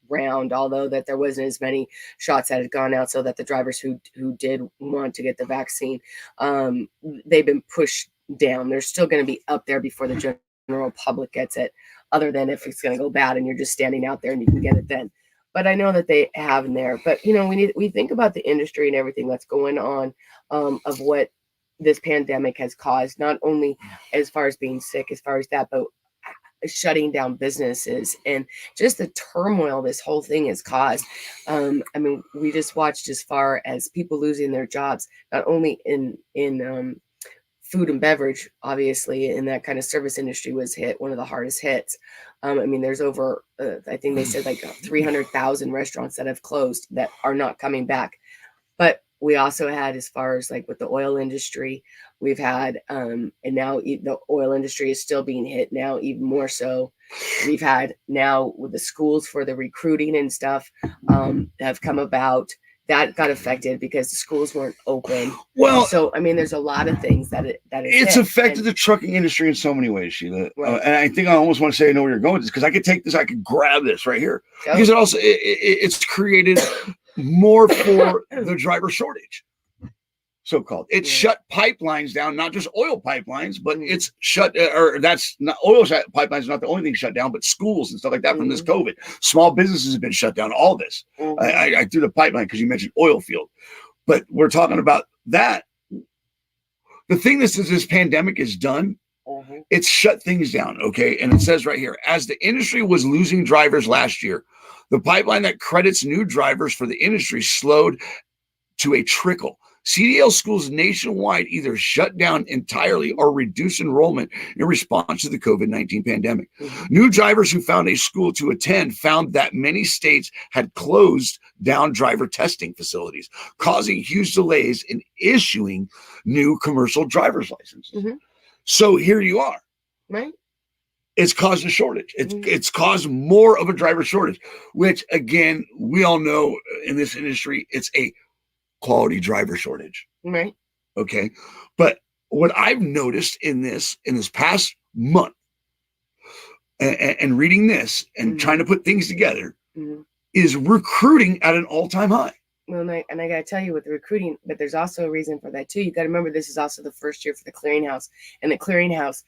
round, although that there wasn't as many shots that had gone out, so that the drivers who did want to get the vaccine, they've been pushed down. They're still going to be up there before the general public gets it, other than if it's going to go bad and you're just standing out there and you can get it then. But I know that they have in there. But, you know, we think about the industry and everything that's going on, of what this pandemic has caused, not only as far as being sick, as far as that, but shutting down businesses and just the turmoil this whole thing has caused. I mean, we just watched as far as people losing their jobs, not only in food and beverage, obviously, and that kind of service industry was hit, one of the hardest hits. I mean, there's over, I think they said like 300,000 restaurants that have closed that are not coming back. But we also had, as far as like with the oil industry, we've had, and now the oil industry is still being hit now, even more so. We've had now with the schools for the recruiting and stuff have come about. That got affected because the schools weren't open. Well, so I mean, there's a lot of things that it's affected the trucking industry in so many ways, Sheila. Right. And I think I almost want to say I know where you're going with this because I could take this, I could grab this right here because it also it's created more for the driver shortage, so-called. It's shut pipelines down, not just oil pipelines, but it's shut, or that's not oil pipelines, not the only thing shut down, but schools and stuff like that from this COVID. Small businesses have been shut down, all this. I threw the pipeline because you mentioned oil field, but we're talking about that. The thing this pandemic is done, it's shut things down, okay? And it says right here, as the industry was losing drivers last year, the pipeline that credits new drivers for the industry slowed to a trickle. CDL schools nationwide either shut down entirely or reduced enrollment in response to the COVID-19 pandemic. New drivers who found a school to attend found that many states had closed down driver testing facilities, causing huge delays in issuing new commercial driver's licenses. So here you are. Right. It's caused a shortage. It's caused more of a driver shortage, which again, we all know in this industry, it's a quality driver shortage. Right. Okay. But what I've noticed in this past month and reading this and trying to put things together is recruiting at an all-time high. Well, and I got to tell you with the recruiting, but there's also a reason for that too. You got to remember, this is also the first year for the clearinghouse, and the clearinghouse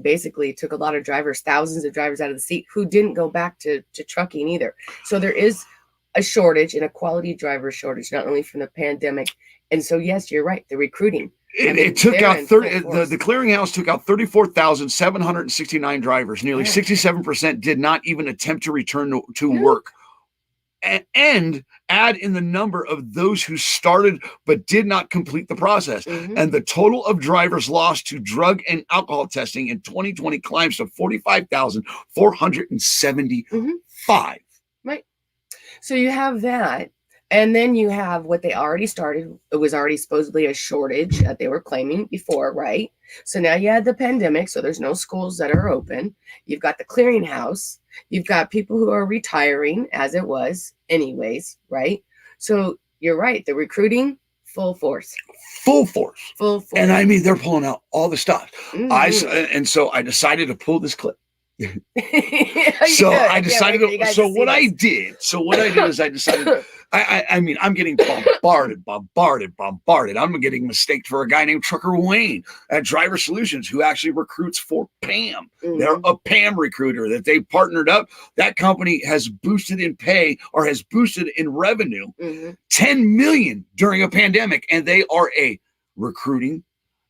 basically took a lot of drivers, thousands of drivers out of the seat who didn't go back to trucking either. So there is a shortage, and a quality driver shortage, not only from the pandemic. And so, yes, you're right. The recruiting. It took out 30. The clearinghouse took out 34,769 drivers. Nearly 67% did not even attempt to return to work. And add in the number of those who started but did not complete the process. And the total of drivers lost to drug and alcohol testing in 2020 climbs to 45,475. Right. So you have that. And then you have what they already started. It was already supposedly a shortage that they were claiming before, right? So now you had the pandemic, so there's no schools that are open. You've got the clearinghouse. You've got people who are retiring, as it was anyways, right? So you're right. The recruiting, full force. Full force. Full force. And I mean, they're pulling out all the stops. And so I decided to pull this clip. So I decided. So what I did is I decided. I mean, I'm getting bombarded. I'm getting mistaked for a guy named Trucker Wayne at Driver Solutions, who actually recruits for PAM. They're a PAM recruiter that they partnered up. That company has boosted in pay, or has boosted in revenue, 10 million during a pandemic, and they are a recruiting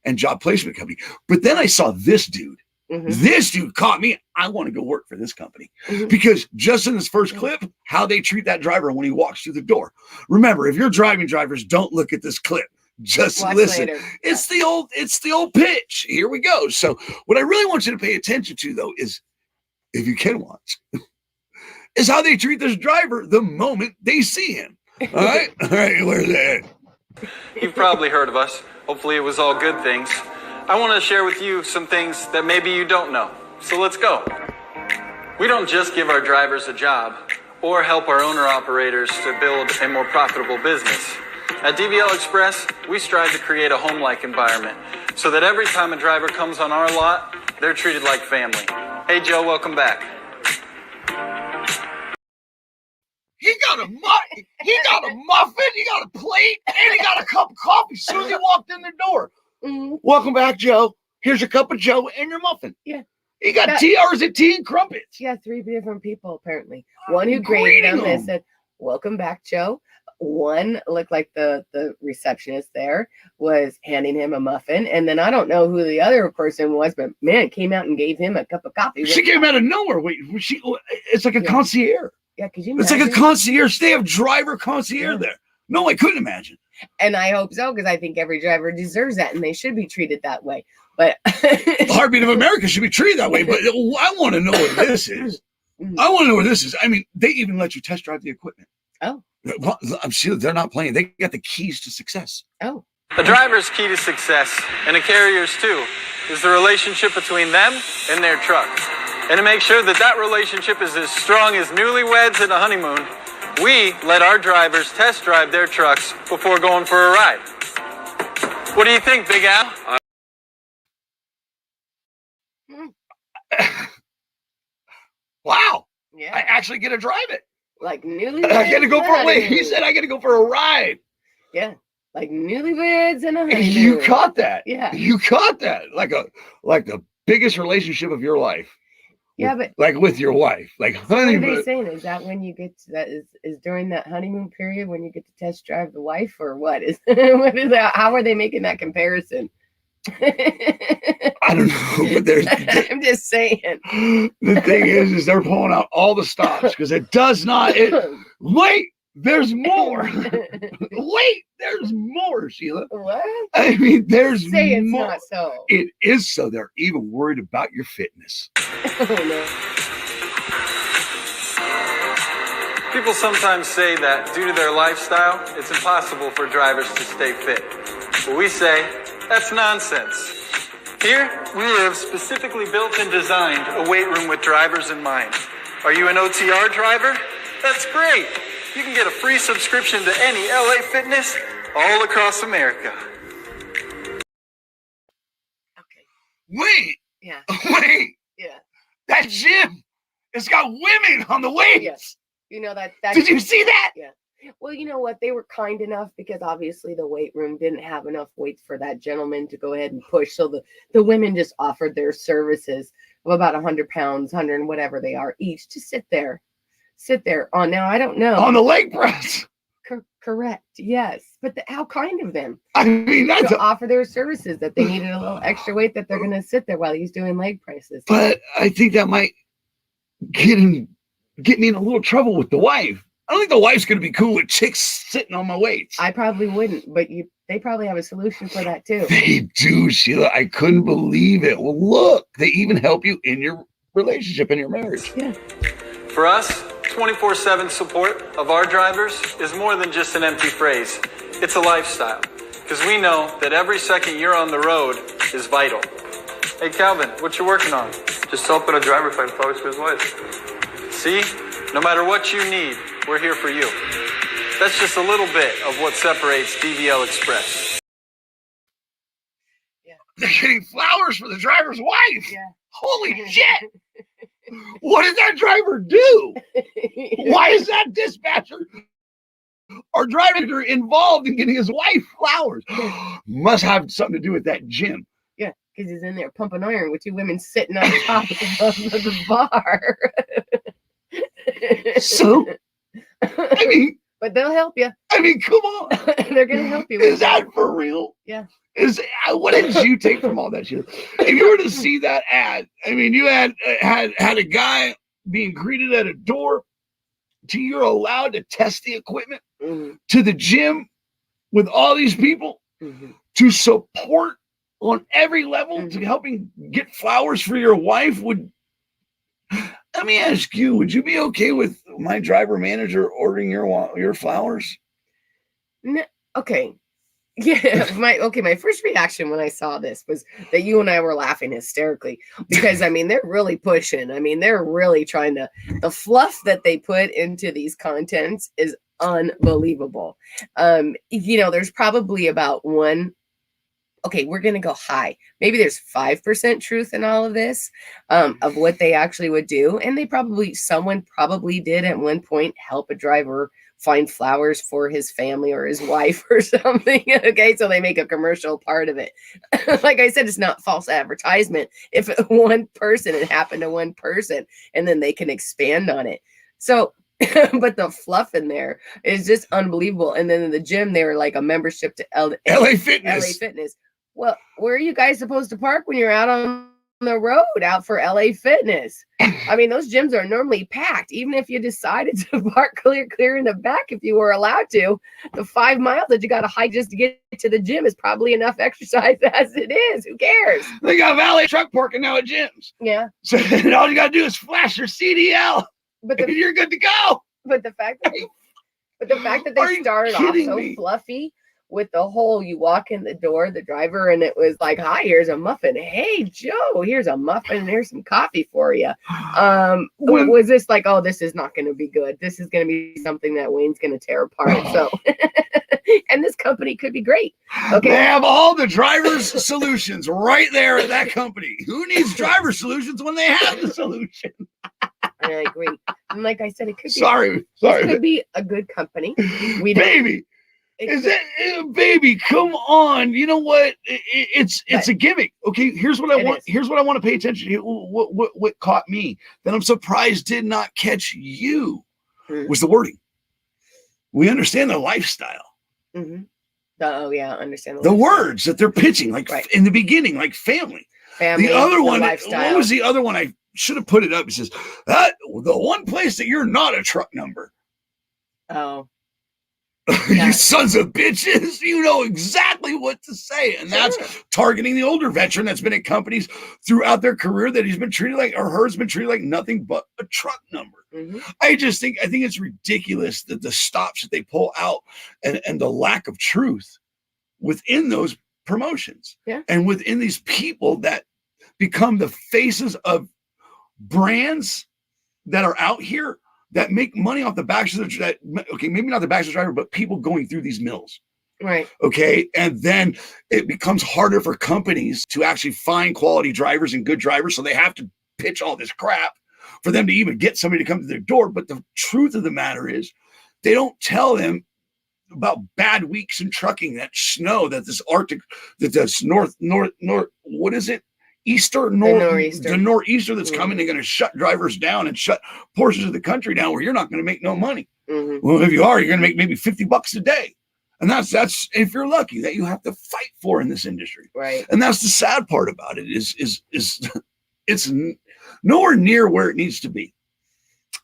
and job placement company. But then I saw this dude. This dude caught me. I want to go work for this company because just in this first clip, how they treat that driver when he walks through the door. Remember, if you're driving, drivers, don't look at this clip. Just listen. It's the old pitch. Here we go. So what I really want you to pay attention to, though, is, if you can watch, is how they treat this driver the moment they see him. All right. Where's that? You've probably heard of us. Hopefully it was all good things. I want to share with you some things that maybe you don't know. So let's go. We don't just give our drivers a job or help our owner-operators to build a more profitable business. At DVL Express, we strive to create a home-like environment so that every time a driver comes on our lot, they're treated like family. Hey, Joe, welcome back. He got a muffin, he got a plate, and he got a cup of coffee as soon as he walked in the door. Welcome back, Joe. Here's your cup of Joe and your muffin. Yeah. He got TRs and tea and crumpets. Yeah, 3 different people, apparently. One who greeted him and said, welcome back, Joe. One looked like the receptionist there was handing him a muffin. And then I don't know who the other person was, but man, came out and gave him a cup of coffee. She came out of nowhere. It's like a concierge. Yeah, could you imagine? It's like a concierge. They have driver concierge there. No, I couldn't imagine. And I hope so, because I think every driver deserves that, and they should be treated that way. But the heartbeat of America should be treated that way. But I want to know what this is. I want to know what this is. I mean, they even let you test drive the equipment. Oh. I'm sure they're not playing. They got the keys to success. Oh. A driver's key to success, and a carrier's too, is the relationship between them and their truck. And to make sure that that relationship is as strong as newlyweds at a honeymoon, we let our drivers test drive their trucks before going for a ride. What do you think, Big Al? Wow. Yeah. I actually get to drive it. Like newlyweds. I get to go for a wait. He said I get to go for a ride. Yeah. Like newlyweds and a honeymoon. You caught that. Yeah. You caught that. Like the biggest relationship of your life. Yeah, but like with your wife, like honeymoon. What are they saying? Is that when you get to that? Is during that honeymoon period when you get to test drive the wife, or what is? What is that? How are they making that comparison? I don't know, but I'm just saying. The thing is they're pulling out all the stops because it does not. Wait, there's more. Wait, there's more, Sheila. What? I mean, there's Say it's more. not so. It is so. They're even worried about your fitness. Oh, no. People sometimes say that due to their lifestyle, it's impossible for drivers to stay fit. But we say that's nonsense. Here, we have specifically built and designed a weight room with drivers in mind. Are you an OTR driver? That's great. You can get a free subscription to any LA Fitness all across America. Okay. Wait. Yeah. Wait. Yeah. That gym, it's got women on the weights. Yes. You know that. Did you see that? Yeah. Well, you know what? They were kind enough because obviously the weight room didn't have enough weights for that gentleman to go ahead and push. So the women just offered their services of about 100 pounds, 100 and whatever they are each to sit there on. Now, I don't know. On the leg press. Correct. Yes. But how kind of them. I mean, that's to offer their services that they needed a little extra weight that they're going to sit there while he's doing leg presses. But I think that might get me in a little trouble with the wife. I don't think the wife's going to be cool with chicks sitting on my weights. I probably wouldn't, but they probably have a solution for that too. They do, Sheila. I couldn't believe it. Well, look, they even help you in your relationship, in your marriage. Yeah. For us, 24/7 support of our drivers is more than just an empty phrase. It's a lifestyle, because we know that every second you're on the road is vital. Hey, Calvin, what you working on? Just helping a driver find flowers for his wife. See? No matter what you need, we're here for you. That's just a little bit of what separates DVL Express. Yeah. They're getting flowers for the driver's wife. Yeah. Holy shit. What did that driver do? Why is that dispatcher or driver involved in getting his wife flowers? Must have something to do with that gym. Yeah, because he's in there pumping iron with two women sitting on top of the bar. So, I mean, but they'll help you. I mean, come on. They're gonna help you. Is that for real? Yeah. What did you take from all that shit? If you were to see that ad, I mean, you had a guy being greeted at a door to you're allowed to test the equipment, to the gym with all these people, to support on every level, to helping get flowers for your wife. Let me ask you, would you be okay with my driver manager ordering your flowers? No, okay. Yeah, my first reaction when I saw this was that you and I were laughing hysterically because I mean they're really pushing. I mean they're really trying to. The fluff that they put into these contents is unbelievable. There's probably about one. Okay, we're gonna go high. Maybe there's 5% truth in all of this of what they actually would do, and someone probably did at one point help a driver find flowers for his family or his wife or something. Okay, so they make a commercial part of it. Like I said, it's not false advertisement. If it happened to one person, and then they can expand on it. So, but the fluff in there is just unbelievable. And then in the gym, they were like a membership to LA Fitness. LA Fitness. Well, where are you guys supposed to park when you're out on the road out for LA Fitness? I mean, those gyms are normally packed. Even if you decided to park clear in the back, if you were allowed to, the 5 miles that you got to hike just to get to the gym is probably enough exercise as it is. Who cares? They got valet truck parking now at gyms. Yeah. So all you got to do is flash your CDL, and you're good to go. But the fact that they started off so fluffy with the whole, you walk in the door, the driver, and it was like, hi, here's a muffin. Hey, Joe, here's a muffin and here's some coffee for you. Was this like, oh, this is not going to be good. This is going to be something that Wayne's going to tear apart. So, and this company could be great. Okay. They have all the driver's solutions right there at that company. Who needs driver solutions when they have the solution? I agree. And like I said, it could be. Sorry. It could be a good company. Baby. Baby, come on. You know what? It's a gimmick. Okay, here's what I want. Here's what I want to pay attention to. What caught me that I'm surprised did not catch you was the wording. We understand their lifestyle. Oh yeah, understand the words that they're pitching, like in the beginning, like family. The other one, lifestyle. What was the other one? I should have put it up. It says that the one place that you're not a truck number. Oh. You sons of bitches, you know exactly what to say. And that's targeting the older veteran that's been at companies throughout their career that he's been treated like, or her's been treated like nothing but a truck number. I think it's ridiculous that the stops that they pull out and the lack of truth within those promotions and within these people that become the faces brands that are out here that make money off the backs of maybe not the backs of the driver, but people going through these mills. Right. Okay. And then it becomes harder for companies to actually find quality drivers and good drivers. So they have to pitch all this crap for them to even get somebody to come to their door. But the truth of the matter is They don't tell them about bad weeks in trucking, that snow, that this Arctic, that this north, what is it? The nor'easter that's coming. They're going to shut drivers down and shut portions of the country down where you're not going to make no money. Well, if you are, you're going to make maybe $50 a day. And that's if you're lucky, that you have to fight for in this industry. Right. And that's the sad part about it is it's nowhere near where it needs to be.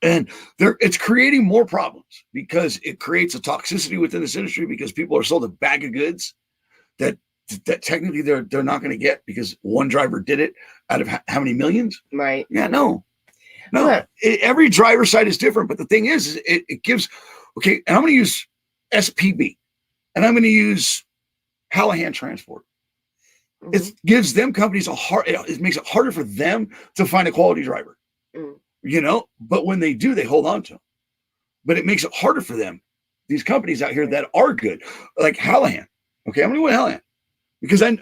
And it's creating more problems because it creates a toxicity within this industry because people are sold a bag of goods that technically they're not going to get because one driver did it out of how many millions? Right. Yeah, no. Every driver side is different. But the thing is it gives, okay, and I'm going to use SPB and I'm going to use Hallahan Transport. It gives them companies it makes it harder for them to find a quality driver. But when they do, they hold on to them. But it makes it harder for them, these companies out here that are good, like Hallahan. Okay, I'm going to go with Hallahan because I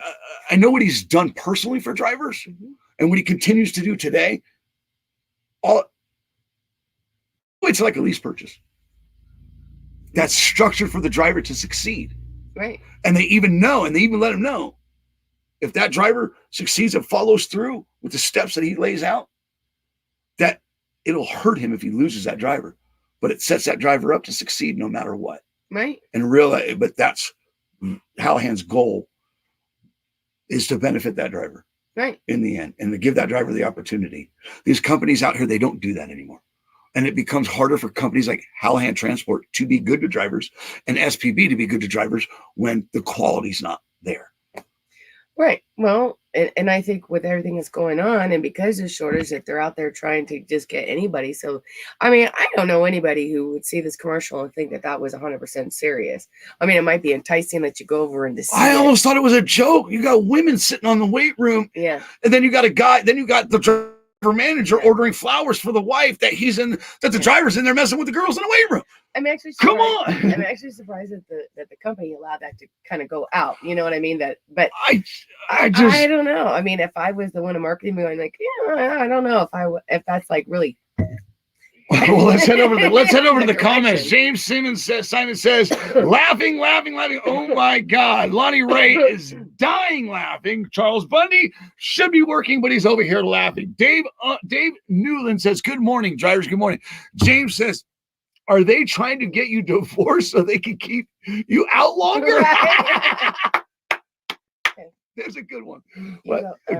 know what he's done personally for drivers and what he continues to do today. It's like a lease purchase that's structured for the driver to succeed. Right. And they even let him know if that driver succeeds and follows through with the steps that he lays out, that it'll hurt him if he loses that driver, but it sets that driver up to succeed no matter what. Right. And realize, but that's Hallahan's goal, is to benefit that driver. Right. In the end, and to give that driver the opportunity. These companies out here, they don't do that anymore. And it becomes harder for companies like Hallahan Transport to be good to drivers and SPB to be good to drivers when the quality's not there. Right. Well, and I think with everything that's going on and because there's shortage that they're out there trying to just get anybody. So, I mean, I don't know anybody who would see this commercial and think that was 100% serious. I mean, it might be enticing that you go over and see almost thought it was a joke. You got women sitting on the weight room. Yeah. And then you got a guy, then you got the driver manager ordering flowers for the wife that the driver's in there messing with the girls in the weight room. I'm actually come on. I'm actually surprised that the company allowed that to kind of go out. You know what I mean? But I don't know. I mean, if I was the one in marketing, going like, yeah, I don't know if that's like really. Well, let's head over to the comments. James Simon says, laughing. Oh my God. Lonnie Ray is dying laughing. Charles Bundy should be working, but he's over here laughing. Dave Newland says, good morning, drivers. Good morning. James says, are they trying to get you divorced so they can keep you out longer? There's a good one.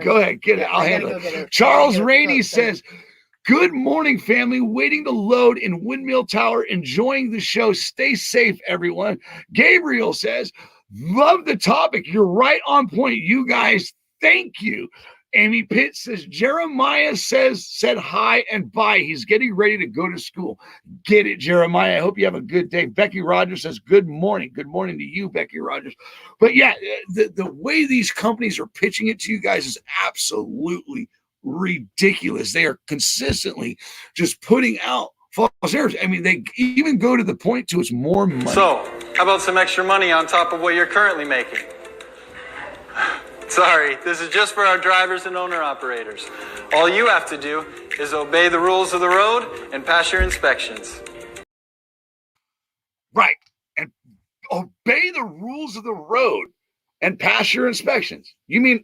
Go ahead, get it. I'll handle it. Charles Rainey says, good morning, family. Waiting to load in Windmill Tower. Enjoying the show. Stay safe, everyone. Gabriel says, love the topic. You're right on point. You guys, thank you. Amy Pitt says, Jeremiah said hi and bye. He's getting ready to go to school. Get it, Jeremiah. I hope you have a good day. Becky Rogers says, good morning. Good morning to you, Becky Rogers. But yeah, the way these companies are pitching it to you guys is absolutely ridiculous. They are consistently just putting out false errors. I mean, they even go to the point to it's more money. So, how about some extra money on top of what you're currently making? Sorry, this is just for our drivers and owner-operators. All you have to do is obey the rules of the road and pass your inspections. Right. And obey the rules of the road and pass your inspections. You mean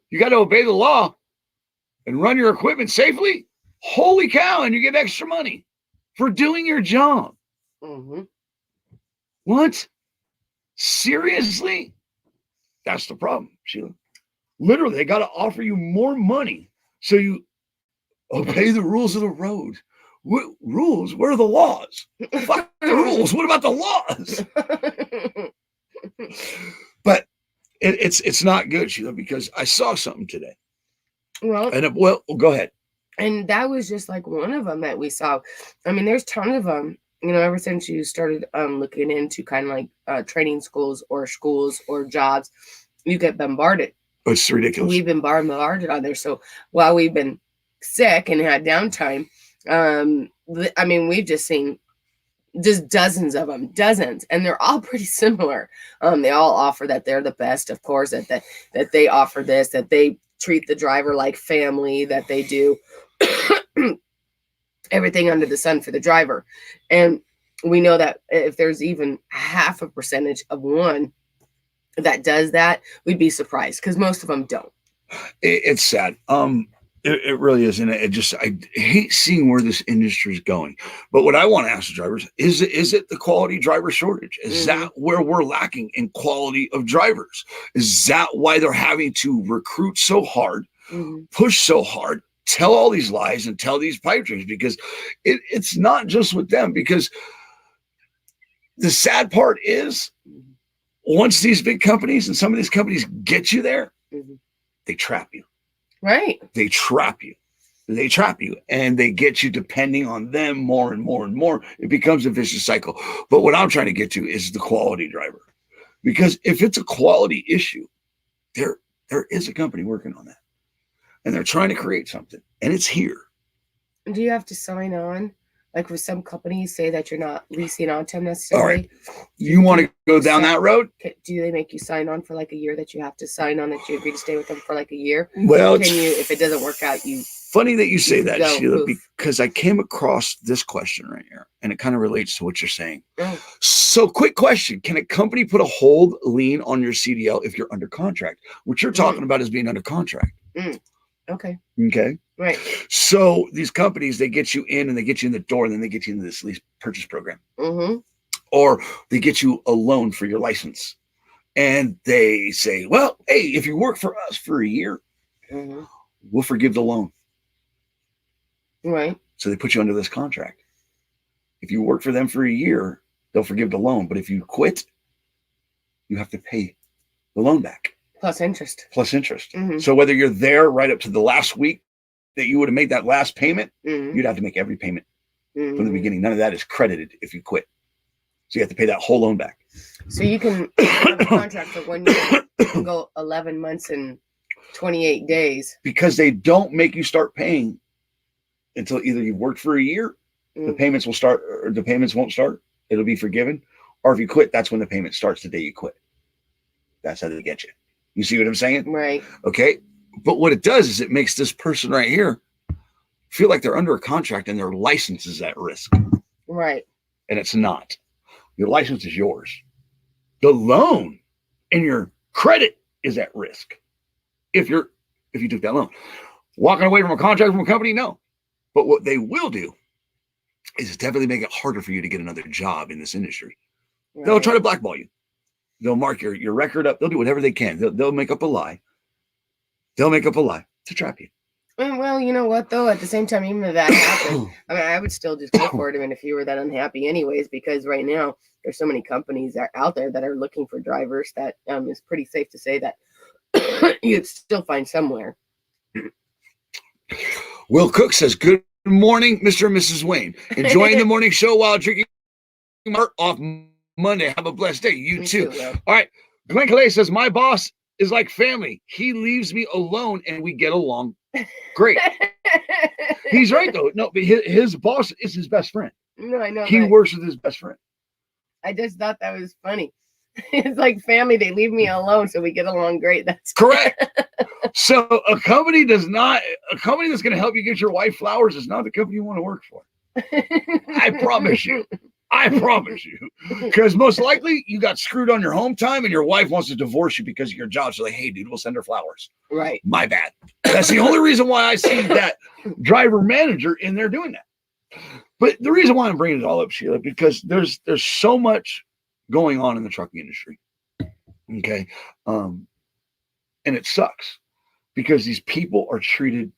you got to obey the law and run your equipment safely? Holy cow, and you get extra money for doing your job. Mm-hmm. What? Seriously? That's the problem, Sheila. Literally, they got to offer you more money so you obey the rules of the road. What rules? Where are the laws? Fuck the rules. What about the laws? But it's not good, Sheila, because I saw something today. Well, go ahead. And that was just like one of them that we saw. I mean, there's tons of them. You know, ever since you started looking into kind of like training schools or jobs, you get bombarded. It's ridiculous. We've been bombarded on there. So while we've been sick and had downtime, I mean, we've just seen just dozens of them, and they're all pretty similar. They all offer that they're the best, of course, that they offer this, that they treat the driver like family, that they do everything under the sun for the driver. And we know that if there's even half a percentage of one that does that, we'd be surprised because most of them don't. It's sad. It really is, and I hate seeing where this industry is going. But what I want to ask the drivers is it the quality driver shortage? Is that where we're lacking in quality of drivers? Is that why they're having to recruit so hard, push so hard, tell all these lies, and tell these pipe dreams? Because it's not just with them. Because the sad part is, once these big companies and some of these companies get you there, they trap you. Right. They trap you. They trap you, and they get you depending on them more and more and more. It becomes a vicious cycle. But what I'm trying to get to is the quality driver. Because if it's a quality issue, there is a company working on that. And they're trying to create something. And it's here. Do you have to sign on? Like with some companies say that you're not leasing on to them necessarily. All right. You want to go down that road? Do they make you sign on for like a year, that you have to sign on, that you agree to stay with them for like a year? Well, can you, if it doesn't work out, you... Funny that you say that, Sheila, poof. because I came across this question right here, and it kind of relates to what you're saying. Oh. So, quick question. Can a company put a hold lien on your CDL if you're under contract? What you're talking about is being under contract. Okay. Okay. Right. So these companies, they get you in and they get you in the door, and then they get you into this lease purchase program. Or they get you a loan for your license. And they say, well, hey, if you work for us for a year, we'll forgive the loan. Right. So they put you under this contract. If you work for them for a year, they'll forgive the loan. But if you quit, you have to pay the loan back. Plus interest. Plus interest. So whether you're there right up to the last week that you would have made that last payment, you'd have to make every payment from the beginning. None of that is credited if you quit. So you have to pay that whole loan back. So you can have a contract for 1 year and go 11 months and 28 days. Because they don't make you start paying until either you've worked for a year, the payments will start, or the payments won't start. It'll be forgiven. Or if you quit, that's when the payment starts the day you quit. That's how they get you. You see what I'm saying? Right. Okay. But what it does is it makes this person right here feel like they're under a contract and their license is at risk. Right. And it's not. Your license is yours. The loan and your credit is at risk if you took that loan. Walking away from a contract from a company, no. But what they will do is definitely make it harder for you to get another job in this industry. Right. They'll try to blackball you. They'll mark your record up. They'll do whatever they can. They'll make up a lie. They'll make up a lie to trap you. Well, you know what, though? At the same time, even if that happened, I mean, I would still just go for it, even if you were that unhappy anyways, because right now there's so many companies that are out there that are looking for drivers that it's pretty safe to say that you'd still find somewhere. Will Cook says, good morning, Mr. and Mrs. Wayne. Enjoying the morning show while drinking off Monday. Have a blessed day. You too. All right. Glenn Calais says, my boss is like family. He leaves me alone and we get along great. He's right, though. No, but his boss is his best friend. No, I know. He works with his best friend. I just thought that was funny. It's like family. They leave me alone, so we get along great. That's correct. So a company that's going to help you get your wife flowers is not the company you want to work for. I promise you. I promise you. Because most likely you got screwed on your home time and your wife wants to divorce you because of your job. So like, hey, dude, we'll send her flowers. Right. My bad. That's the only reason why I see that driver manager in there doing that. But the reason why I'm bringing it all up, Sheila, because there's so much going on in the trucking industry. Okay. And it sucks because these people are treated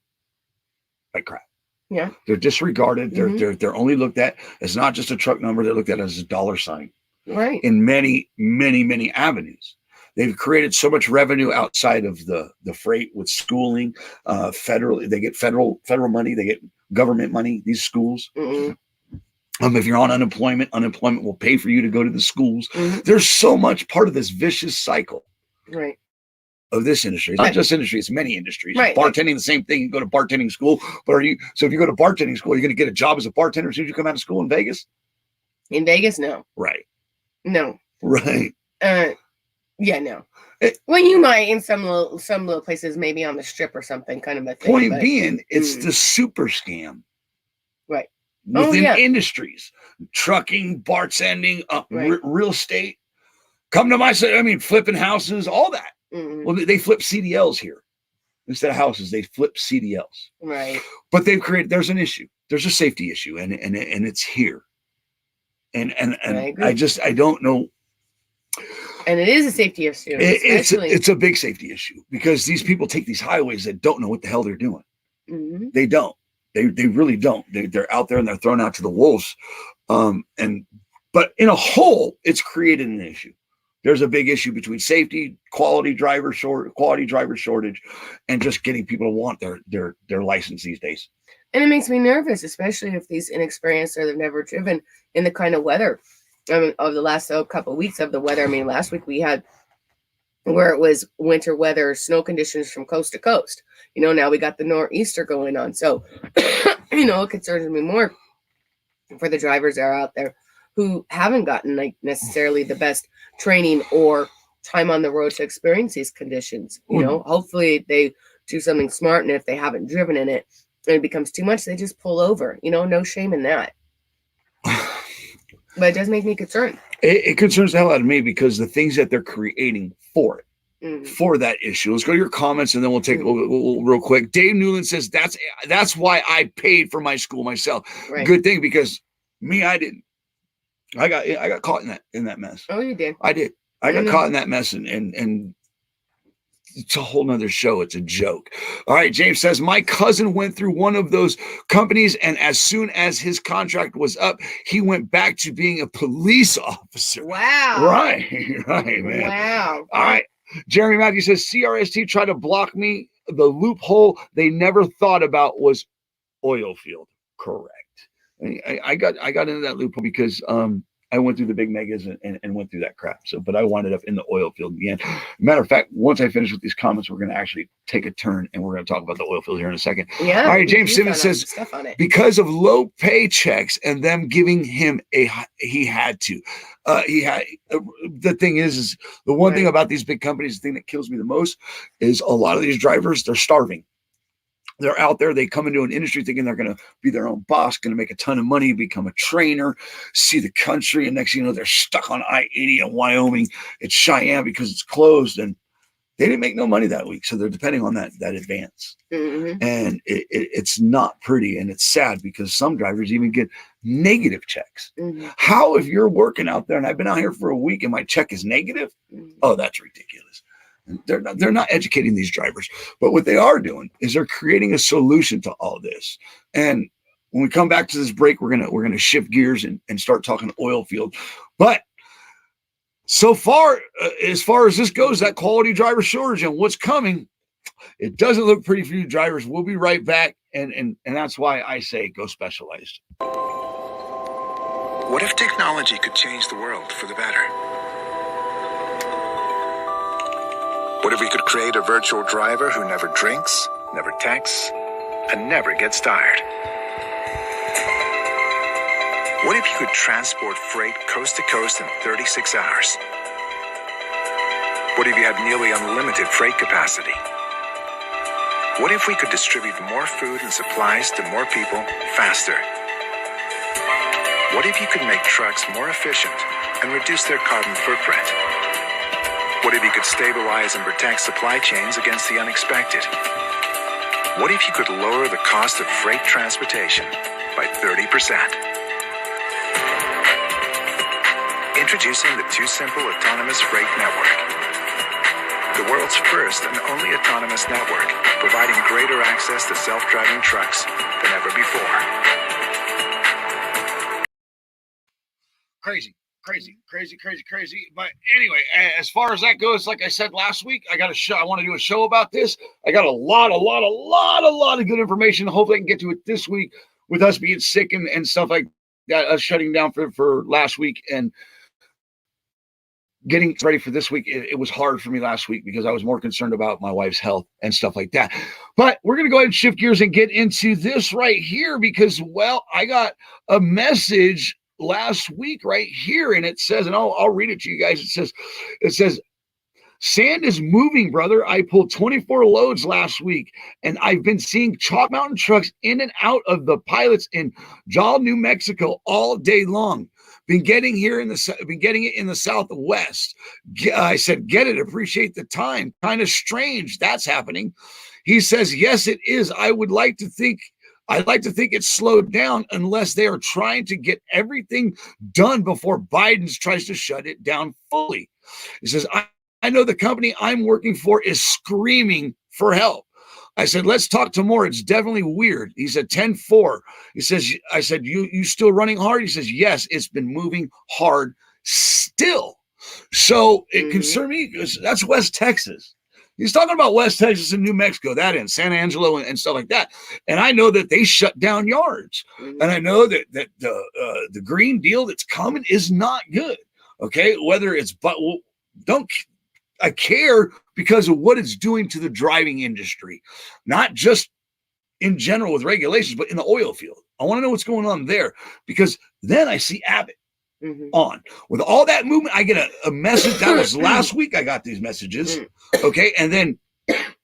like crap. Yeah. They're disregarded. They're only looked at as not just a truck number. They're looked at as a dollar sign. Right. In many, many, many avenues. They've created so much revenue outside of the freight with schooling, federally. They get federal money. They get government money, these schools. If you're on unemployment will pay for you to go to the schools. There's so much part of this vicious cycle. Right. Of this industry. It's not just industry, it's many industries. Right. Bartending, the same thing. You go to bartending school, but so if you go to bartending school, you're going to get a job as a bartender as soon as you come out of school in Vegas? In Vegas, no. Right. No. Right. Yeah, no. Well, you might in some little places, maybe on the strip or something, kind of a thing. Point being, it's the super scam. Right. within industries, trucking, bartending, real estate. Come to my side. I mean, flipping houses, all that. Mm-hmm. Well, they flip CDLs here instead of houses. They flip CDLs. Right. But they've created. There's an issue. There's a safety issue, and it's here. And I don't know. And it is a safety issue. It's a big safety issue because these people take these highways that don't know what the hell they're doing. Mm-hmm. They don't. They really don't. They're out there and they're thrown out to the wolves. But in a whole, it's created an issue. There's a big issue between safety, quality driver shortage, and just getting people to want their license these days. And it makes me nervous, especially if these inexperienced or they've never driven in the kind of weather. I mean, of the last couple of weeks of the weather. I mean, last week we had where it was winter weather, snow conditions from coast to coast. Now we got the nor'easter going on. So, it concerns me more for the drivers that are out there who haven't gotten necessarily the best training or time on the road to experience these conditions. Hopefully they do something smart. And if they haven't driven in it and it becomes too much, they just pull over. No shame in that. But it does make me concerned. It concerns the hell out of me because the things that they're creating for it, for that issue. Let's go to your comments and then we'll take real quick. Dave Newland says that's why I paid for my school myself. Right. Good thing because I didn't. I got caught in that mess. Oh, you did? I did. I got caught in that mess and it's a whole nother show. It's a joke. All right. James says, my cousin went through one of those companies, and as soon as his contract was up, he went back to being a police officer. Wow. Right, man. Wow. All right. Jeremy Matthews says, CRST tried to block me. The loophole they never thought about was oil field. Correct. I got into that loophole because I went through the big megas and went through that crap. But I wound up in the oil field again. Matter of fact, once I finish with these comments, we're going to actually take a turn and we're going to talk about the oil field here in a second. Yeah. All right. James Simmons says, because of low paychecks and them giving him he had to. The thing is the one thing about these big companies, the thing that kills me the most is a lot of these drivers, they're starving. They're out there. They come into an industry thinking they're going to be their own boss, going to make a ton of money, become a trainer, see the country. And next thing you know, they're stuck on I-80 in Wyoming. It's Cheyenne because it's closed. And they didn't make no money that week. So they're depending on that advance. Mm-hmm. And it's not pretty. And it's sad because some drivers even get negative checks. Mm-hmm. How, if you're working out there and I've been out here for a week and my check is negative? Mm-hmm. Oh, that's ridiculous. They're not educating these drivers, but what they are doing is they're creating a solution to all this. And when we come back to this break, we're gonna shift gears and start talking oil field. But so far, as far as this goes, that quality driver shortage and what's coming, it doesn't look pretty for you drivers. We'll be right back, and that's why I say go specialized. What if technology could change the world for the better? What if we could create a virtual driver who never drinks, never texts, and never gets tired? What if you could transport freight coast to coast in 36 hours? What if you had nearly unlimited freight capacity? What if we could distribute more food and supplies to more people faster? What if you could make trucks more efficient and reduce their carbon footprint? What if you could stabilize and protect supply chains against the unexpected? What if you could lower the cost of freight transportation by 30%? Introducing the Too Simple Autonomous Freight Network. The world's first and only autonomous network, providing greater access to self-driving trucks than ever before. Crazy. But anyway, as far as that goes, like I said last week, I got a show. I want to do a show about this. I got a lot of good information. Hopefully I can get to it this week with us being sick and stuff like that, us shutting down for last week and getting ready for this week. It was hard for me last week because I was more concerned about my wife's health and stuff like that. But we're going to go ahead and shift gears and get into this right here because, well, I got a message last week right here, and it says, and I'll read it to you guys. It says, Sand is moving, brother. I pulled 24 loads last week, and I've been seeing Chalk Mountain trucks in and out of the pilots in Jal, New Mexico all day long. Been getting it in the Southwest. I said, get it. Appreciate the time. Kind of strange that's happening. He says, yes, it is. I'd like to think it's slowed down unless they are trying to get everything done before Biden tries to shut it down fully. He says, I know the company I'm working for is screaming for help. I said, let's talk to more. It's definitely weird. He said, 10-4. He says, I said, you still running hard? He says, yes, it's been moving hard still. So it concerned me because that's West Texas. He's talking about West Texas and New Mexico, that in San Angelo and stuff like that. And I know that they shut down yards. And I know that the Green Deal that's coming is not good. Okay, whether it's I care because of what it's doing to the driving industry, not just in general with regulations, but in the oil field. I want to know what's going on there because then I see Abbott on with all that movement. I get a message. That was last week. I got these messages. Okay. And then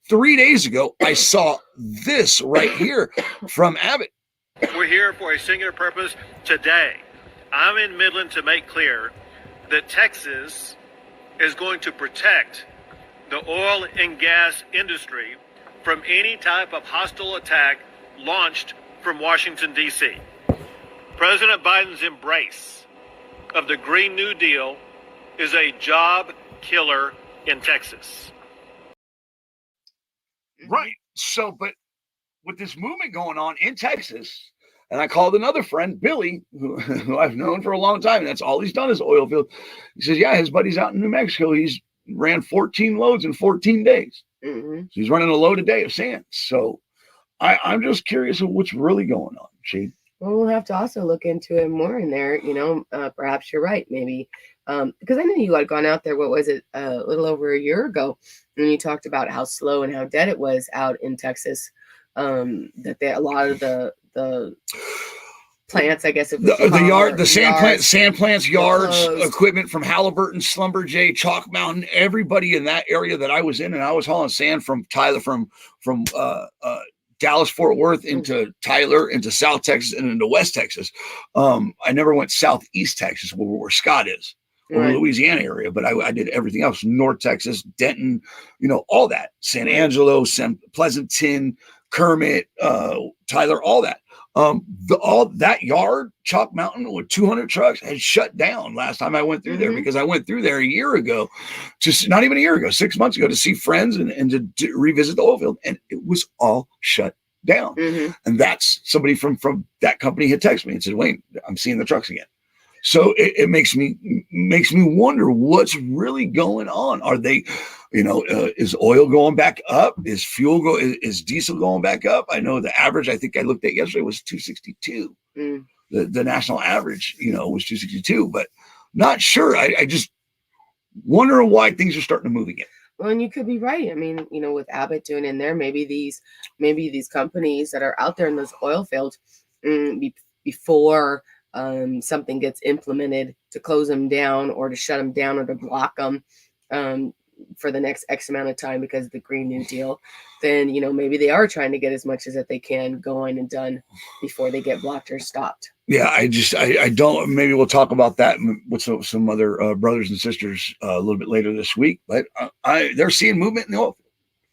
3 days ago, I saw this right here from Abbott. We're here for a singular purpose today. I'm in Midland to make clear that Texas is going to protect the oil and gas industry from any type of hostile attack launched from Washington, D.C. President Biden's embrace of the Green New Deal is a job killer in Texas. Right. So, but with this movement going on in Texas, and I called another friend, Billy, who I've known for a long time, and that's all he's done is oil field. He says, yeah, his buddy's out in New Mexico. He's ran 14 loads in 14 days. So he's running a load a day of sand. So I'm just curious of what's really going on, Shane. Well, we'll have to also look into it more in there. Perhaps you're right, maybe. Because I know you had gone out there, what was it, a little over a year ago, and you talked about how slow and how dead it was out in Texas. That a lot of the plants, I guess, sand plants, yards, equipment from Halliburton, Schlumberger, Chalk Mountain, everybody in that area that I was in, and I was hauling sand from Tyler, from Dallas, Fort Worth into Tyler, into South Texas, and into West Texas. I never went Southeast Texas, where Scott is, or Louisiana area, but I did everything else: North Texas, Denton, all that, San Angelo, Pleasanton, Kermit, Tyler, all that. All that yard, Chalk Mountain, with 200 trucks, had shut down last time I went through there, because I went through there a year ago, just not even a year ago, 6 months ago, to see friends and to revisit the oil field, and it was all shut down. And that's somebody from that company had texted me and said, Wayne, I'm seeing the trucks again. So it makes me wonder what's really going on. Are they, is oil going back up? Is is diesel going back up? I know the average, I think I looked at yesterday, was 262. The national average, was 262, but not sure. I just wonder why things are starting to move again. Well, and you could be right. I mean, with Abbott doing in there, maybe these companies that are out there in those oil fields before something gets implemented to close them down or to shut them down or to block them for the next X amount of time because of the Green New Deal, then, maybe they are trying to get as much as that they can going and done before they get blocked or stopped. Yeah, I don't, maybe we'll talk about that with some other brothers and sisters a little bit later this week, but they're seeing movement in the oil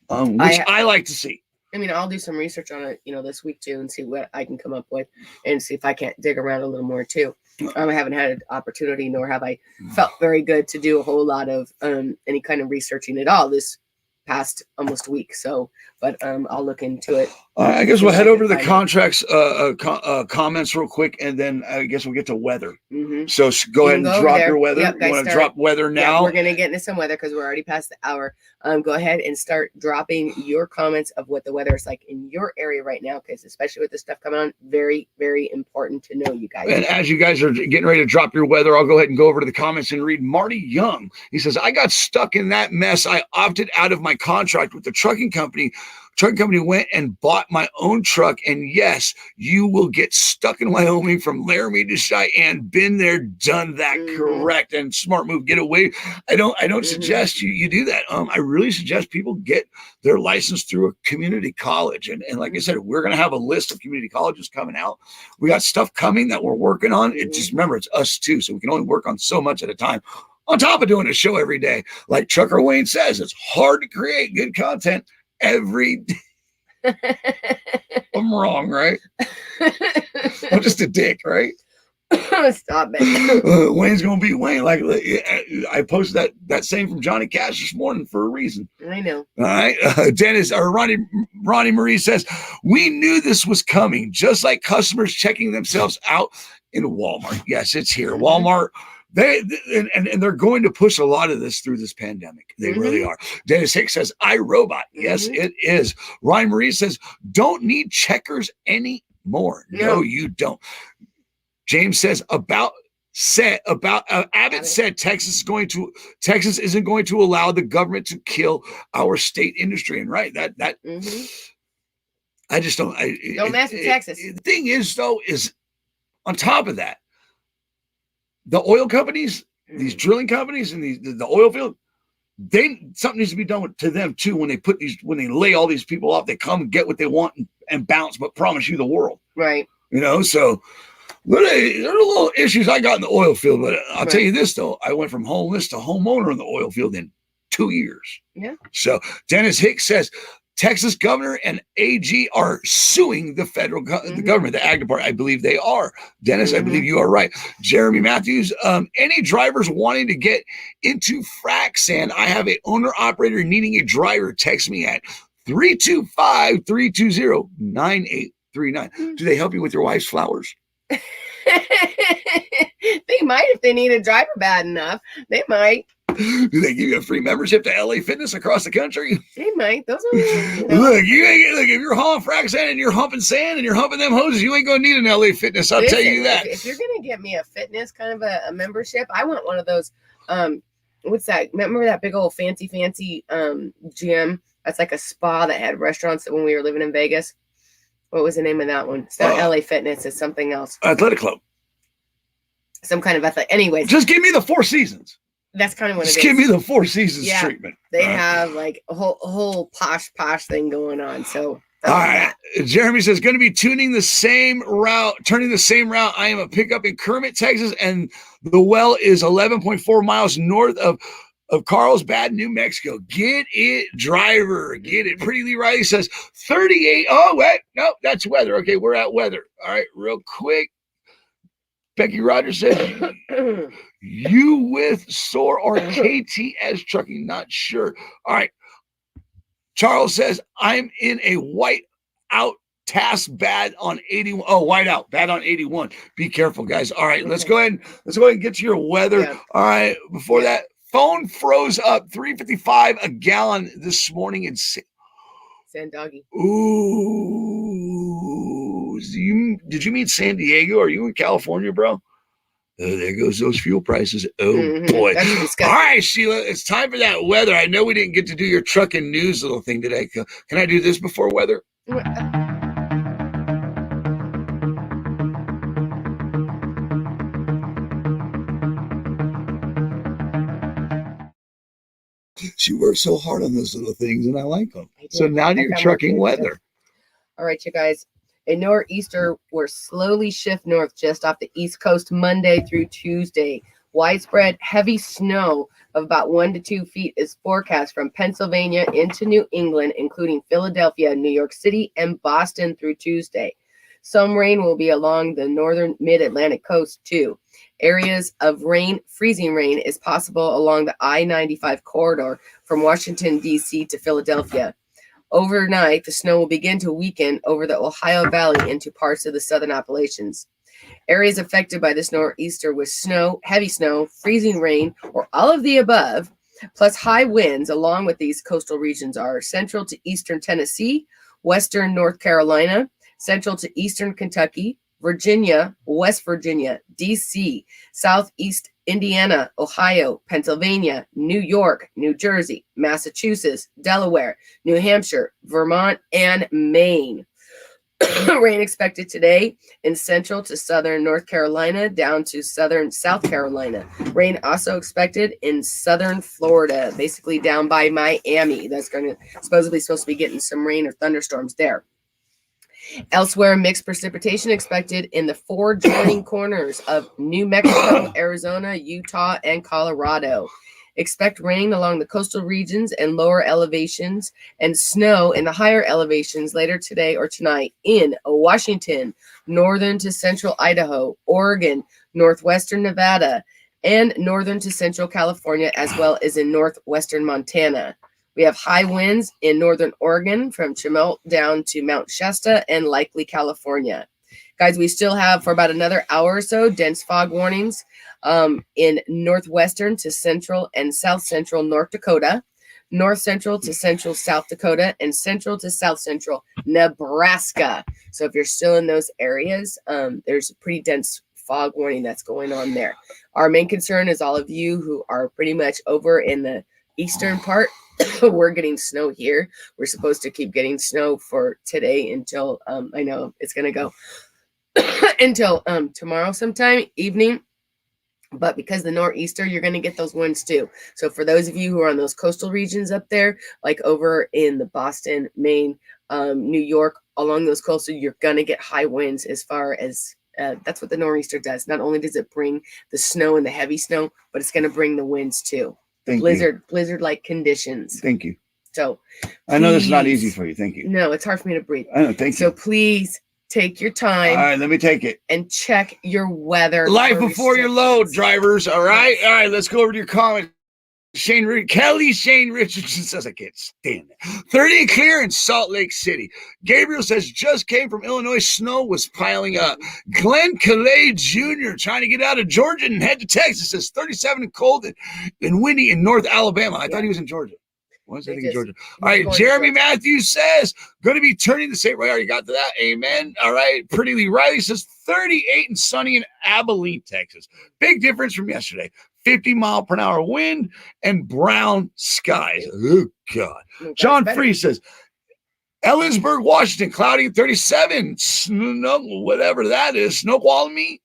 field, which I like to see. I mean, I'll do some research on it, this week too, and see what I can come up with, and see if I can't dig around a little more too. I haven't had an opportunity, nor have I felt very good to do a whole lot of any kind of researching at all this past almost week. So, but I'll look into it. I guess we'll head over to the contracts comments real quick, and then I guess we'll get to weather. So go ahead and drop your weather. Yep, you want to drop weather now? Yeah, we're going to get into some weather because we're already past the hour. Go ahead and start dropping your comments of what the weather is like in your area right now, because especially with this stuff coming on, very, very important to know, you guys. And as you guys are getting ready to drop your weather, I'll go ahead and go over to the comments and read Marty Young. He says, I got stuck in that mess. I opted out of my contract with the trucking company trucking company went and bought my own truck. And yes, you will get stuck in Wyoming from Laramie to Cheyenne. Been there, done that. Correct. And smart move. Get away. I don't suggest you do that. I really suggest people get their license through a community college. And like I said, we're going to have a list of community colleges coming out. We got stuff coming that we're working on. It just, remember, it's us too. So we can only work on so much at a time. On top of doing a show every day, like Trucker Wayne says, it's hard to create good content every day. I'm wrong, right? I'm just a dick, right? Stop it. Wayne's gonna be Wayne. Like I posted that same from Johnny Cash this morning for a reason. I know. All right. Dennis or Ronnie Marie says, we knew this was coming, just like customers checking themselves out in Walmart. Yes, it's here. Walmart. And they're going to push a lot of this through this pandemic. They really are. Dennis Hicks says, iRobot. Yes, it is. Ryan Marie says, don't need checkers anymore. No, you don't. James says, Abbott said Texas isn't going to allow the government to kill our state industry. And right, that I just don't. Don't mess with Texas. The thing is, though, is on top of that, the oil companies, these drilling companies, and the oil field, something needs to be done to them too. When they lay all these people off, they come and get what they want and bounce, but promise you the world. Right. So there are little issues I got in the oil field, but I'll tell you this though, I went from homeless to homeowner in the oil field in 2 years. Yeah. So Dennis Hicks says, Texas governor and AG are suing the federal the government, the ag department. I believe they are. Dennis, I believe you are right. Jeremy Matthews, any drivers wanting to get into frac sand, I have a owner operator needing a driver. Text me at 325-320-9839. Do they help you with your wife's flowers? They might if they need a driver bad enough. They might. Do they give you a free membership to LA Fitness across the country? They might. Those are Look, if you're hauling frac sand and you're humping sand and you're humping them hoses, you ain't gonna need an LA Fitness. I'll tell you that. If you're gonna get me a fitness kind of a membership, I want one of those. What's that? Remember that big old fancy gym? That's like a spa that had restaurants when we were living in Vegas. What was the name of that one? It's not LA Fitness. It's something else. Athletic Club. Some kind of athletic. Anyways, just give me the Four Seasons. That's kind of what it is. Just give me the Four Seasons treatment. They have like a whole posh thing going on. So all right. Jeremy says, going to be turning the same route. I am a pickup in Kermit, Texas, and the well is 11.4 miles north of Carlsbad, New Mexico. Get it, driver. Get it. Pretty Lee Riley says 38. Oh, wait. No, that's weather. Okay, we're at weather. All right, real quick. Becky Rogers says, you with SOAR or KTS trucking? Not sure. All right. Charles says, I'm in a white out task bad on 81. Oh, white out bad on 81. Be careful, guys. All right, let's go ahead and get to your weather. Yeah. All right. Before that, phone froze up $3.55 a gallon this morning in San Doggy. Ooh, did you mean San Diego? Are you in California, bro? Oh, there goes those fuel prices. Oh, boy. All right, Sheila, it's time for that weather. I know we didn't get to do your truck and news little thing today. Can I do this before weather? She works so hard on those little things, and I like them. So now to your trucking weather. All right, you guys. A nor'easter will slowly shift north just off the East Coast Monday through Tuesday. Widespread heavy snow of about 1 to 2 feet is forecast from Pennsylvania into New England, including Philadelphia, New York City, and Boston through Tuesday. Some rain will be along the northern mid-Atlantic coast, too. Areas of freezing rain is possible along the I-95 corridor from Washington, D.C. to Philadelphia. Overnight, the snow will begin to weaken over the Ohio Valley into parts of the southern Appalachians. Areas affected by this nor'easter with snow, heavy snow, freezing rain, or all of the above, plus high winds along with these coastal regions are central to eastern Tennessee, western North Carolina, central to eastern Kentucky, Virginia, West Virginia, DC, Southeast Indiana, Ohio, Pennsylvania, New York, New Jersey, Massachusetts, Delaware, New Hampshire, Vermont, and Maine. Rain expected today in central to southern North Carolina down to southern South Carolina. Rain also expected in southern Florida, basically down by Miami. That's supposed to be getting some rain or thunderstorms there. Elsewhere, mixed precipitation expected in the 4 joining corners of New Mexico, Arizona, Utah, and Colorado. Expect rain along the coastal regions and lower elevations and snow in the higher elevations later today or tonight in Washington, northern to central Idaho, Oregon, northwestern Nevada, and northern to central California, as well as in northwestern Montana. We have high winds in northern Oregon from Chemult down to Mount Shasta and likely California. Guys, we still have for about another hour or so dense fog warnings in northwestern to central and south central North Dakota, north central to central South Dakota, and central to south central Nebraska. So if you're still in those areas, there's a pretty dense fog warning that's going on there. Our main concern is all of you who are pretty much over in the eastern part. We're getting snow here. We're supposed to keep getting snow for today until I know it's going to go until tomorrow sometime evening. But because the nor'easter, you're going to get those winds too. So for those of you who are on those coastal regions up there, like over in the Boston, Maine, New York, along those coastal, you're going to get high winds as far as that's what the nor'easter does. Not only does it bring the snow and the heavy snow, but it's going to bring the winds too. Blizzard-like conditions. Thank you. So I know this is not easy for you. Thank you. No, it's hard for me to breathe. I know. Thank you. So please take your time. All right, let me take it. And check your weather. Life before your load, drivers. All right. All right, let's go over to your comment. Shane Richardson says, I can't stand it. 30 and clear in Salt Lake City. Gabriel says, just came from Illinois. Snow was piling up. Glenn Calais Jr. trying to get out of Georgia and head to Texas. Says 37 and cold and windy in North Alabama. I thought he was in Georgia. Was I think in Georgia? All right. Jeremy Matthews says, going to be turning the St. Roy. You got to that? Amen. All right. Pretty Lee Riley says 38 and sunny in Abilene, Texas. Big difference from yesterday. 50-mile-per-hour wind and brown skies. Oh, God. John Free says, Ellensburg, Washington, cloudy at 37. Whatever that is. Snoqualmie.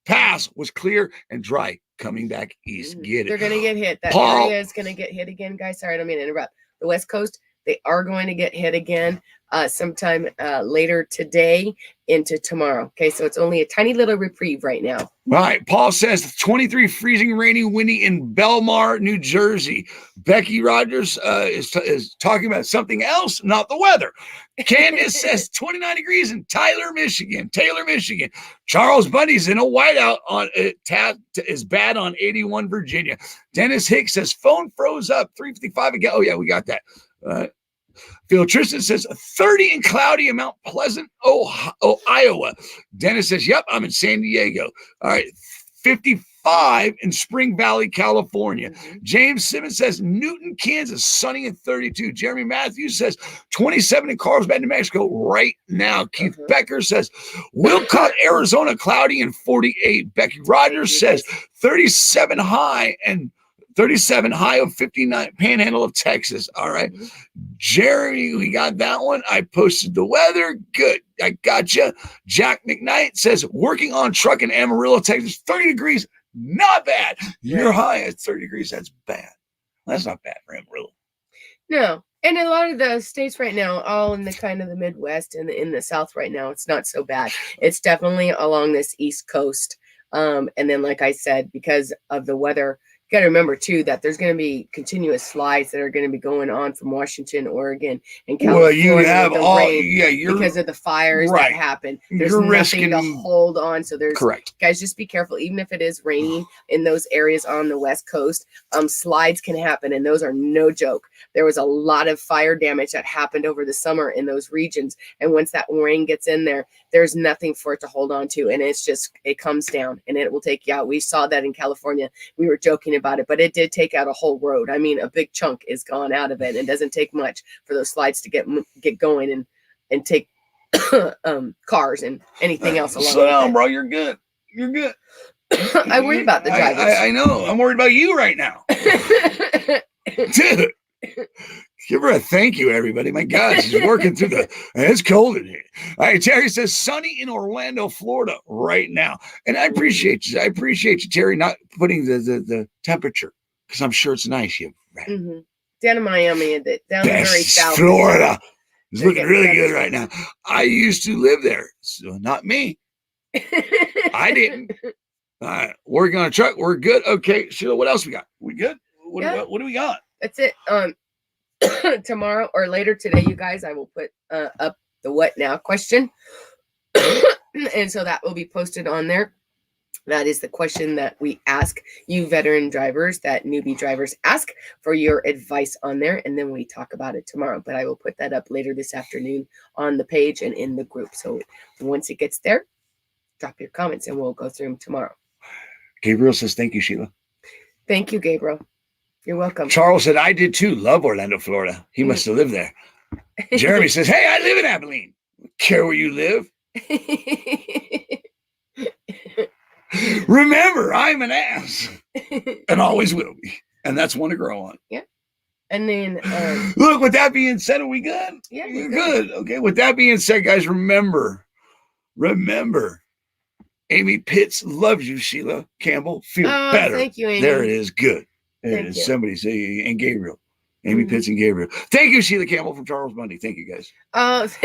Pass was clear and dry. Coming back east. Get it. They're going to get hit. That area is going to get hit again, guys. Sorry, I don't mean to interrupt. The West Coast, they are going to get hit again sometime later today into tomorrow. Okay, so it's only a tiny little reprieve right now. All right. Paul says 23 freezing, rainy, windy in Belmar, New Jersey. Becky Rogers is talking about something else, not the weather. Candace says 29 degrees in Taylor, Michigan. Charles Bundy's in a whiteout on is bad on 81 Virginia. Dennis Hicks says phone froze up 3:55 again. Oh yeah, we got that. Phil Tristan says 30 and cloudy in Mount Pleasant, Iowa. Dennis says, yep, I'm in San Diego. All right, 55 in Spring Valley, California. James Simmons says Newton, Kansas, sunny and 32. Jeremy Matthews says 27 in Carlsbad, New Mexico right now. Keith Becker says Wilcott, Arizona, cloudy and 48. Becky Rogers says 37 high of 59, Panhandle of Texas. All right. Jeremy, we got that one. I posted the weather. Good. I got you. Jack McKnight says, working on truck in Amarillo, Texas, 30 degrees. Not bad. You're high at 30 degrees. That's bad. That's not bad for Amarillo. No. And a lot of the states right now, all in the kind of the Midwest and in the South right now, it's not so bad. It's definitely along this East Coast. And then, like I said, because of the weather, you got to remember too that there's going to be continuous slides that are going to be going on from Washington, Oregon, and California. Well, you have because of the fires that happen. There's nothing to hold on, so there's guys. Just be careful, even if it is raining in those areas on the West Coast. Slides can happen, and those are no joke. There was a lot of fire damage that happened over the summer in those regions, and once that rain gets in there, there's nothing for it to hold on to, and it comes down and it will take you out. We saw that in California. We were joking about it, but it did take out a whole road. I mean, a big chunk is gone out of it. It doesn't take much for those slides to get going and take cars and anything else along Slow down, with bro. You're good. You're good. it. I worry about the drivers. I know. I'm worried about you right now. Dude. Give her a thank you, everybody. My God, she's working through it's cold in here. All right, Terry says sunny in Orlando, Florida right now. And I appreciate you. I appreciate you, Terry, not putting the temperature because I'm sure it's nice. You right. Mm-hmm. Down in Miami, down the very south. Florida. It's looking really good right now. I used to live there, so not me. I didn't. All right, working on a truck. We're good. Okay, Sheila, what else we got? We good? What do we got? That's it. Tomorrow or later today, you guys, I will put up the what now question. And so that will be posted on there. That is the question that we ask you veteran drivers, that newbie drivers ask for your advice on there. And then we talk about it tomorrow. But I will put that up later this afternoon on the page and in the group. So once it gets there, drop your comments and we'll go through them tomorrow. Gabriel says, thank you, Sheila. Thank you, Gabriel. You're welcome. Charles said, I did too. Love Orlando, Florida. He must have lived there. Jeremy says, hey, I live in Abilene. Care where you live? Remember, I'm an ass and always will be. And that's one to grow on. Yeah. And then look, with that being said, are we good? Yeah, we're good. Okay. With that being said, guys, remember, Amy Pitts loves you, Sheila Campbell. Feel better. Thank you, Amy. There it is. Good. There it is. Somebody say, and Gabriel. Amy Pitts and Gabriel. Thank you, Sheila Campbell from Charles Bundy. Thank you, guys. Thanks.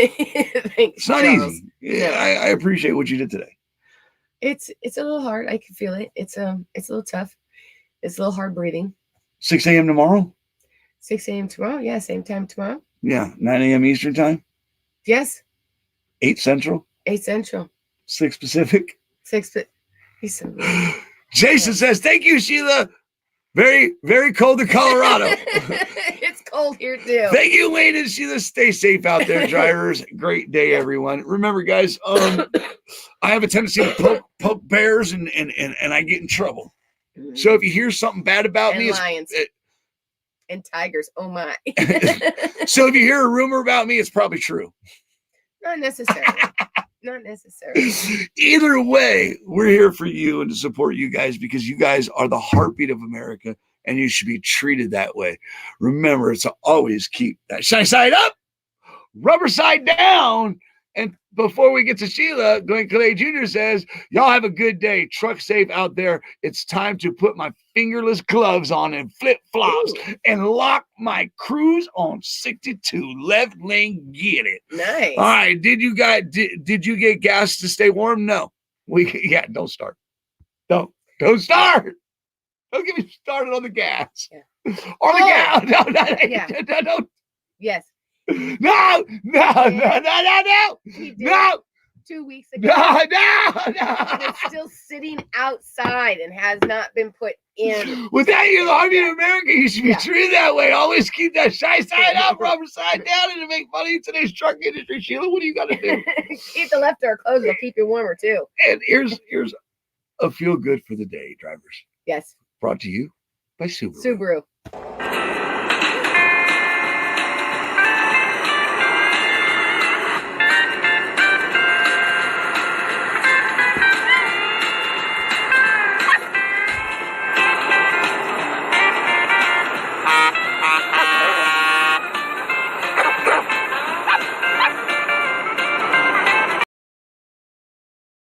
It's not easy. Yeah, no. I appreciate what you did today. It's a little hard. I can feel it. It's a little tough. It's a little hard breathing. 6 a.m. tomorrow? 6 a.m. tomorrow. Yeah, same time tomorrow. Yeah, 9 a.m. Eastern time? Yes. 8 Central? 8 Central. 6 Pacific? 6 Pacific. He's so good. Jason says, thank you, Sheila. Very, very cold in Colorado. It's cold here too. Thank you, Wayne and Sheila. Stay safe out there, drivers. Great day, everyone. Remember, guys, I have a tendency to poke bears and I get in trouble. Mm-hmm. So if you hear something bad about me, lions and tigers. Oh my. So if you hear a rumor about me, it's probably true. Not necessarily. Not necessarily. Either way, we're here for you and to support you guys because you guys are the heartbeat of America and you should be treated that way. Remember, it's to always keep that shiny side up, rubber side down. And before we get to Sheila, Glenn Clay Jr. says, y'all have a good day. Truck safe out there. It's time to put my fingerless gloves on and flip-flops and lock my cruise on 62 left lane. Get it. Nice. All right. Did you get gas to stay warm? No. Don't start. Don't start. Don't get me started on the gas. Yeah. Or the gas. No. Yes. No. 2 weeks ago. No. And it's still sitting outside and has not been put in. Without you, the Army of America, you should be treated that way. Always keep that shy side up, rubber side down, and to make money in today's truck industry. Sheila, what do you got to do? Keep the left door closed. It'll keep you warmer too. And here's a feel good for the day, drivers. Yes. Brought to you by Subaru. Subaru.